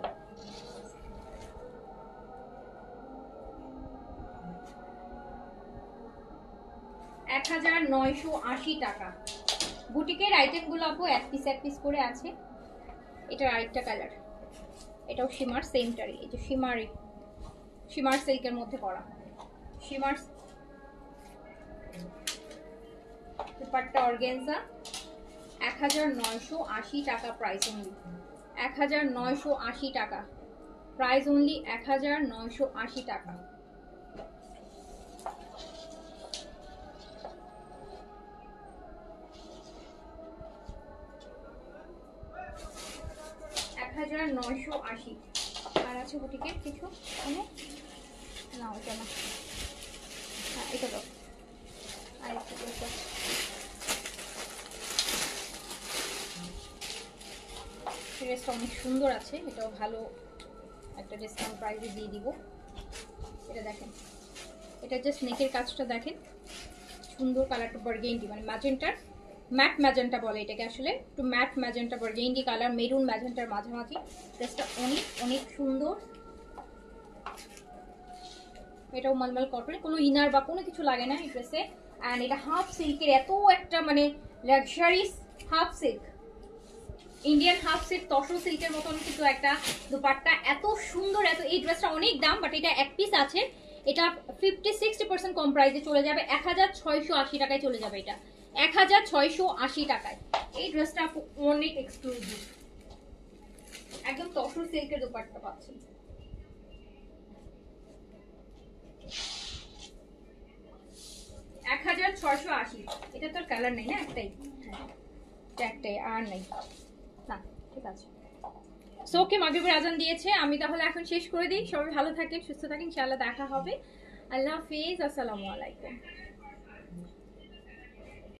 A: টাকা। বুটিকের আইটেমগুলো আপু এক পিস করে আছে, এটার আরেকটা কালার, এটাও শিমার সেমটারই, এই যে শিমার সিল্কের মধ্যে করা, শিমার দুপাট্টা অর্গানজা, 1980 টাকা প্রাইস অনলি, 1980 টাকা প্রাইস অনলি, 1980 টাকা। আর আছে বুটিকের কিছু না, ওটা না, হ্যাঁ এটা দাও, আরেকটা ড্রেসটা অনেক সুন্দর আছে, এটাও ভালো একটা ডিসকাউন্ট প্রাইসে দিয়ে দিব। এটা দেখেন, এটা জাস্ট নেকের কাজটা দেখেন, সুন্দর কালারটা বার্গেন্ডি, মানে ম্যাজেন্টার, ম্যাট ম্যাজেন্টা বলে এটাকে আসলে, একটু matte magenta burgundy colour, maroon ম্যাজেন্টার মাঝামাঝি। ড্রেসটা অনেক অনেক সুন্দর। এটাও মালমাল কটন, কোনো ইনার বা কোনো কিছু লাগে না এই ড্রেসে। অ্যান্ড এটা হাফ সিল্কের, এত একটা মানে লাক্সারিস half silk, Indian half silk, tussar সিল্কের মতন কিন্তু একটা দুপাট্টা, এত সুন্দর, এত, এই ড্রেসটা অনেক দাম, বাট এটা এক পিস আছে, এটা 50-60% কম প্রাইসে চলে যাবে, 1680 টাকায় চলে যাবে, এটা 1680 টাকায়। এই ড্রেসটা অনেক এক্সক্লুসিভ, একদম তসর সিল্কের দুপাট্টা পাচ্ছেন। $1680। এটা তো কালার নেই না, একটাই, একটাই আর নেই না, ঠিক আছে। সো ওকে, মাগরিবের আজান দিয়েছে, আমি তাহলে এখন শেষ করে দিই। সবাই ভালো থাকেন, সুস্থ থাকেন, ইনশাআল্লাহ দেখা হবে। আল্লাহ হাফেজ, আসসালামু আলাইকুম।